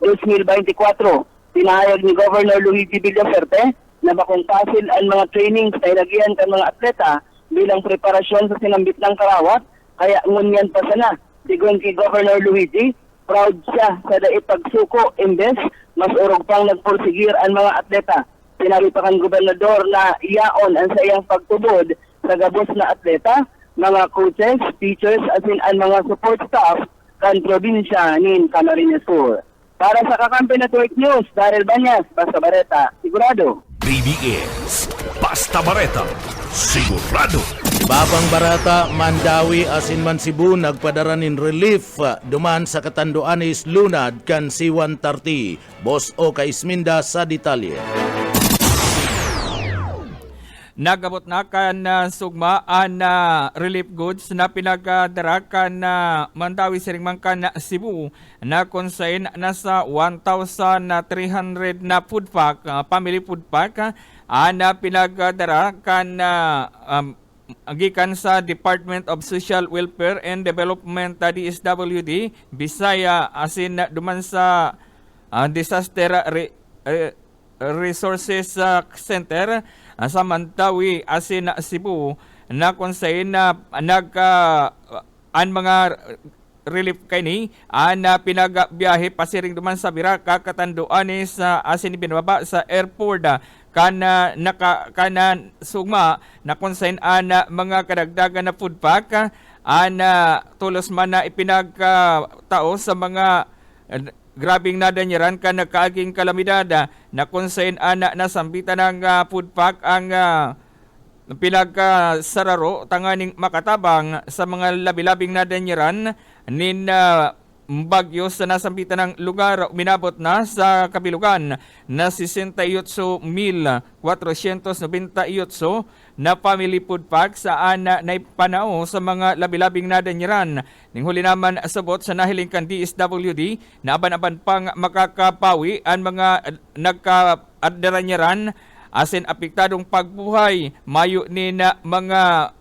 2024. Tinahayag ni Governor Luigi Villaferte na bakuntasil ang mga trainings na ilagyan kan mga atleta bilang preparasyon sa sinambit ng karawat, kaya ngunyan pa sana. Sigun kay Governor Luigi, proud siya sa daig pagsuko imbes mas urog pang nagpursigir ang mga atleta. Sinabi pa kan gobernador na iyaon ang sayang pagtubod sa gabos na atleta, mga coaches, teachers at ang mga support staff kan probinsya ng Camarines Sur. Para sa Kakampi Network News, Darrell Banyas, Basta Bareta, sigurado. BBS, Basta Bareta, sigurado. Babang Barata, Mandawi, Asinman Cebu, nagpadaranin relief duman sa Katanduanes, Lunad, kan Siwan Tarti. Boss O. Kaisminda sa detalye. nagabot na kan sugmaan na relief goods na pinagdara kan Mandawi Siringmang kan Cebu na konsain nasa 1,300 na food pack, family food pack na pinagdara kan gikan sa Department of Social Welfare and Development DSWD Bisaya asin duman sa Disaster Resources Center sa Mandawi asin Cebu na konsain na an mga relief kini na pinagbiyahe pasiring duman sa Bira katanduan sa asin binababa sa airport kana sugma na konsain ana mga kadagdagan na food pack ana tulos man na ipinagtao sa mga grabing nadanyaran kan nagkaaging kalamidad na konsain ana nasambitan ng food pack ang pinagkasararo tanganing makatabang sa mga labi-labing nadanyaran nin bagyo sa nasambitan ng lugar minabot na sa kabilugan na 68,498 na family food pack saan na naipanao sa mga labi-labing nadanyaran. Ning huli naman sabot sa nahiling kan DSWD na aban-aban pang makakapawi ang mga nagka-daranyaran asin apektadong pagbuhay mayo ni na mga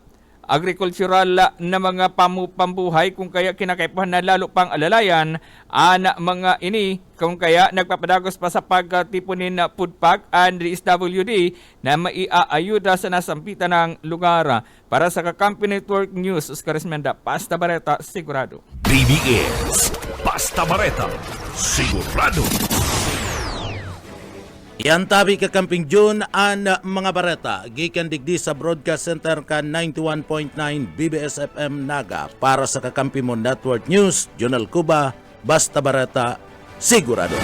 agricultural na mga pambuhay kung kaya kinakaipahan na lalo pang alalayan ana mga ini kung kaya nagpapadagos pa sa pagtipunin na food pack and DSWD na maiaayuda sa nasampitan ng lugar. Para sa Kakampi Network News, Oscar Esmenda, Basta Bareta, Sigurado. BBS Basta Bareta, sigurado. Yan tabi kakamping June an mga bareta gikan digdi sa Broadcast Center kan 91.9 BBS FM Naga para sa Kakampi mo Network News, Jonal Cuba, Basta Bareta, sigurado.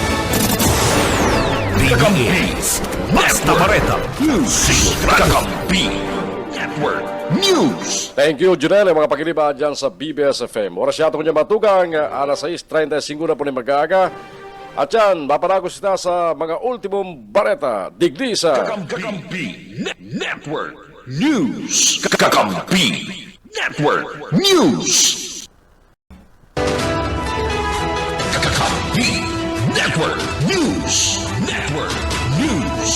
BBS Basta Bareta, sigurado. Kakampi Network News. Thank you, Junel, mga pakiliba dyan sa BBS FM. Oras yato ko niya matugang, alas 6:35 na po ni mag-aaga. At yan, mapanagos na sa mga ultimong bareta, digdi sa Kakampi Network News. Kakampi Network News. Kakampi Network News. Network News.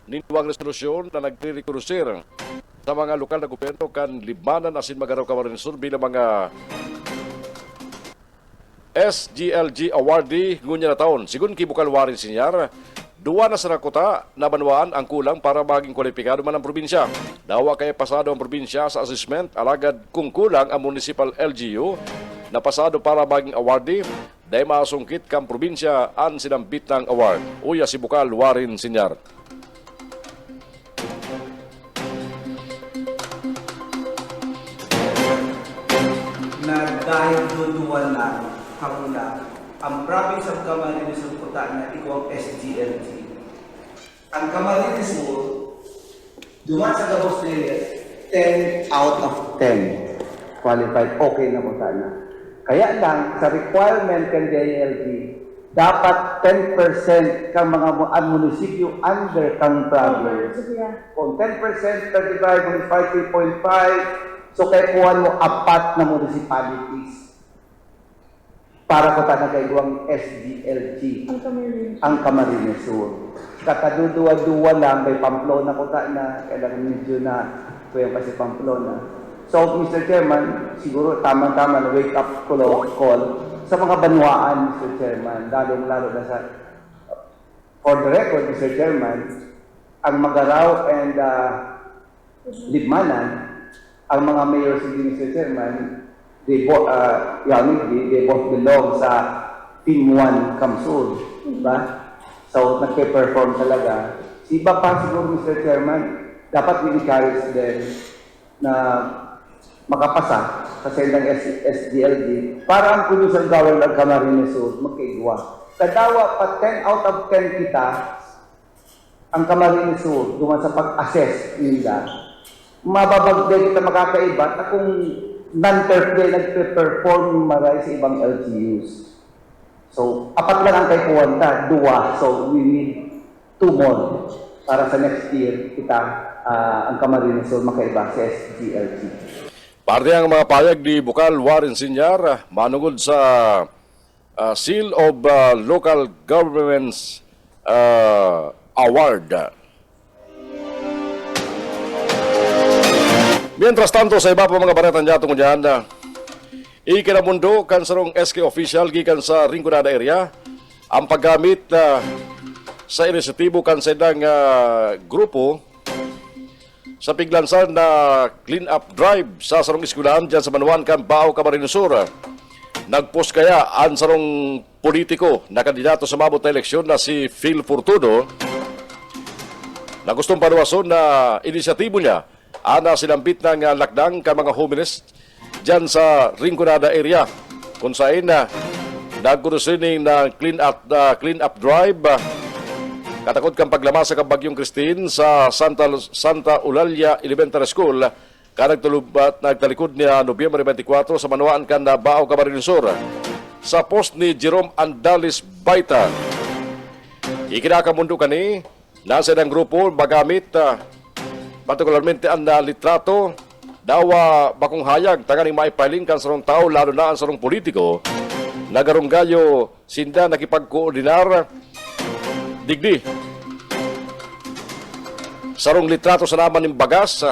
Ninduang resolusyon na nagre-reconsider sa mga lokal na gobyerno kan Libanan asin Magaraw Camarines Sur bilang mga SGLG awardee ngunya na taon. Sigun kibukal warin sinyar, duwa na sa nakota na banwaan ang kulang para maging kwalipikado man ang probinsya. Dawa kaya pasado ang probinsya sa assessment, alagad kung kulang ang municipal LGU na pasado para maging awardee, dahil masungkit kang probinsya ang sinambit ng award. Uya si bukal warin sinyar. Na dahil duduan na Hamuna, ang province of Camarines Sur puta na ikaw ang SGLG. Ang Camarines Sur, duman sa Gabos Nile, 10 out of 10 qualified, okay na puta na. Kaya lang, sa requirement ng DILG, dapat 10% kang mga munisipyo under kang province. Kung 10%, 35, 5.5, so kaya kuhan mo 4 na municipalities para ko na kaigwang SGLG, ang Camarines Sur. Kataduduwa-duwa lang, may Pamplona ko na, kailangan medyo na kuya pa si Pamplona. So, Mr. Chairman, siguro tama-tama na wake up call sa mga banwaan, Mr. Chairman, lalong-lalo na sa, for the record, Mr. Chairman, ang Magaraw and Libmanan, ang mga mayors hindi, Mr. Chairman, they both belong sa Team 1 Kamsur, diba? So, nagpe-perform talaga. Si iba pa siguro, Mr. Chairman, dapat i-encourage din na makapasa sa sendang SDLD para ang producer gawin ng Camarines Sur magkaigwa. Kadawa pa 10 out of 10 kita ang Camarines Sur duman sa pag-assess nila. Mababagday kita makakaiba na kung non-turf day nagpe-perform maray sa ibang LGUs. So, apat lang ang kay Kuwanta, duwa. So, we need 2 more para sa next year kita ang Camarines Sur makaiba sa SGLT. Parte ang mga payag ni Bukal Warren Sr. manungod sa Seal of Local Governments Award. Mientras tanto, sa iba pa mga baretan niya tungkol yan, ikinamundo kan sarong SK official gikan sa Rinconada area ang paggamit sa inisyatibo kan sa idang grupo sa piglansan na clean up drive sa sarong eskwelahan dyan sa Manuan kan Bao, Camarines Sur. Nagpost kaya ang sarong politiko na kandidato sa mabot na eleksyon na si Phil Fortuno na gustong panuwason na inisyatibo niya ana sinambit ng lakdang ka mga homeless dyan sa Rinconada area kung saan nagkurusining na clean up drive katakot kang paglama sa Bagyong Christine sa Santa Eulalia Elementary School nagtalikod niya Nobyembre 24 sa Manuan kan Bao, Camarines Sur sa post ni Jerome Andalis Baita. Ikinakamundo kani nasa ng grupo magamit partikularmente ang litrato dawa bakong hayag taganing maipiling kan sarong tao lalo na ang sarong politiko nagarunggayo sinda nakipagkoordinar digdi sarong litrato sa naman ng bagas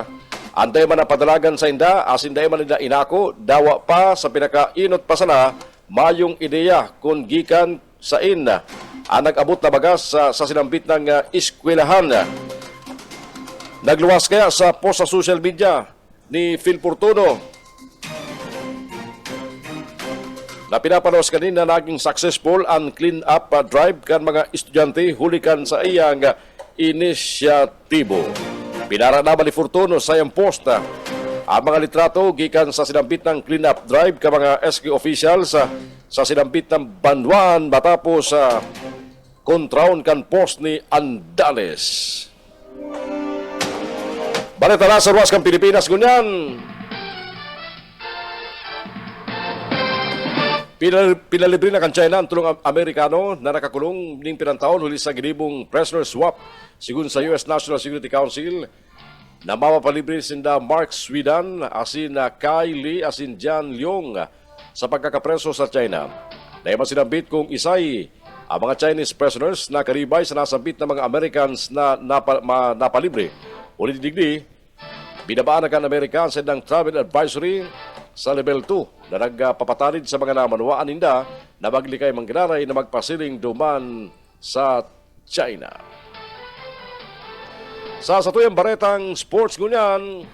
antay man napadalagan sa inda asinday man nila inako dawa pa sa pinakainot pa sana mayong ideya kung gikan sa inna ang nag-abot na bagas sa sinambit ng eskwelahan. Nagluwas kaya sa post sa social media ni Phil Fortuno na pinapanawas kanina naging successful ang clean up drive kan mga estudyante hulikan sa iyang inisyatibo. Pinara naman ni Fortuno sa iyang post ang mga litrato gikan sa sinambit ng clean up drive ka mga SK officials sa sinambit ng Banduan matapos kontraon kan post ni Andales. Balita na sa ruwas kang Pilipinas, kunyan. Pinalibre na kan China ang tulong Amerikano na nakakulong ning pinantaon huli sa ginibong prisoner swap sigun sa US National Security Council na mapapalibre sinda Mark Sweden asin Kai Li asin Jan Leong sa pagkakapreso sa China. Dahil sinambit kung isay ang mga Chinese prisoners na karibay sa nasambit ng mga Americans na napalibre. Ulit digdi, binabaan na kan American sa ng travel advisory sa level 2 na nagpapatarid sa mga namanuaan ninda na maglikay mangginaray na magpasiling duman sa China. Sa satuyang baretang sports ngunyan,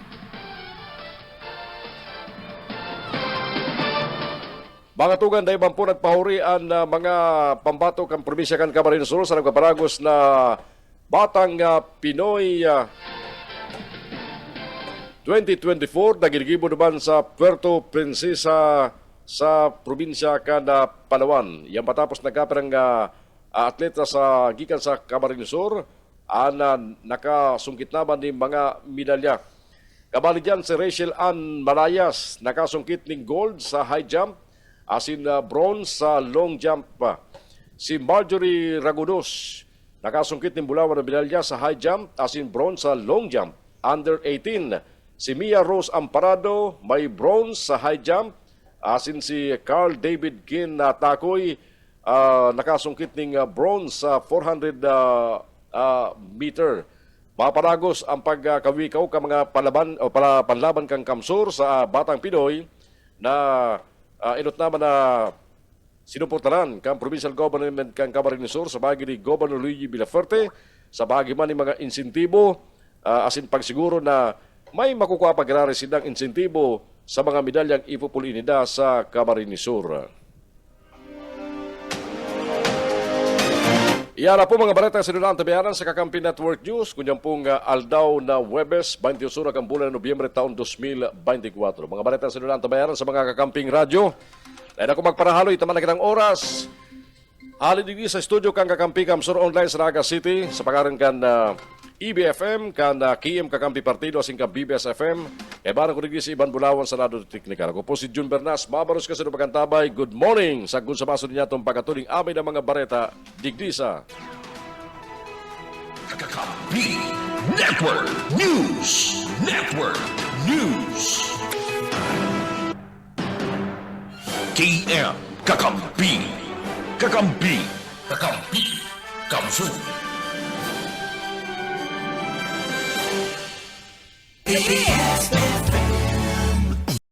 mga tugan dahil po nagpahurian na mga pambatok ang probinsya kan Camarines Sur sa nagpaparagos na Batang Pinoy 2024 na ginigibo naman sa Puerto Princesa sa probinsya kan Palawan. Yan matapos nagkaperang atleta sa gikan sa Camarines Sur nakasungkit naman ng mga medalya. Kabali dyan si Rachel Ann Malayas nakasungkit ng gold sa high jump asin bronze sa long jump. Si Marjorie Ragudos nakasungkit ng bulawan na medalya sa high jump asin bronze sa long jump. Under 18, si Mia Rose Amparado may bronze sa high jump. Asin si Carl David Kin Takoy nakasungkit ng bronze sa 400 meter. Maparagos ang pagkawikaw ka mga panlaban kang kamsur sa Batang Pinoy na inot naman na sinuportaran kang provincial government kang Camarines Sur sa bahagi ni Governor Luigi Villaferte sa bahagi man ng mga insentibo asin pagsiguro na may makukuha pag-arari silang insentibo sa mga medalyang ipupuli nila sa Camarines Sur. Iyan na po mga balita sa sinulang tabianan sa Kakampi Network News. Kunyan pong aldaw na Webes, 20 Sura, ang bulan ng Nobyembre taon 2024. Mga balita sa sinulang tabianan sa mga Kakamping Radyo. Dahil ako magparahalo, itaman na kitang oras. Halin sa studio kang Kakampi Kamsur Online sa Naga City sa pangaran kan EBFM kan KM Kakampi Partido asing kan BBS-FM. Kaya barang ko rin si Iban Bulawan sa Lado Teknikal. Ako po si Jun Bernas. Mabaros ka sa Pagantabay. Good morning. Sa gun sa maso niya itong pagkatuling amay ng mga bareta. Digdisa. Kakampi Network News. Network News. KM Kakampi. Kakampi. Kakampi. Kamsu. ABS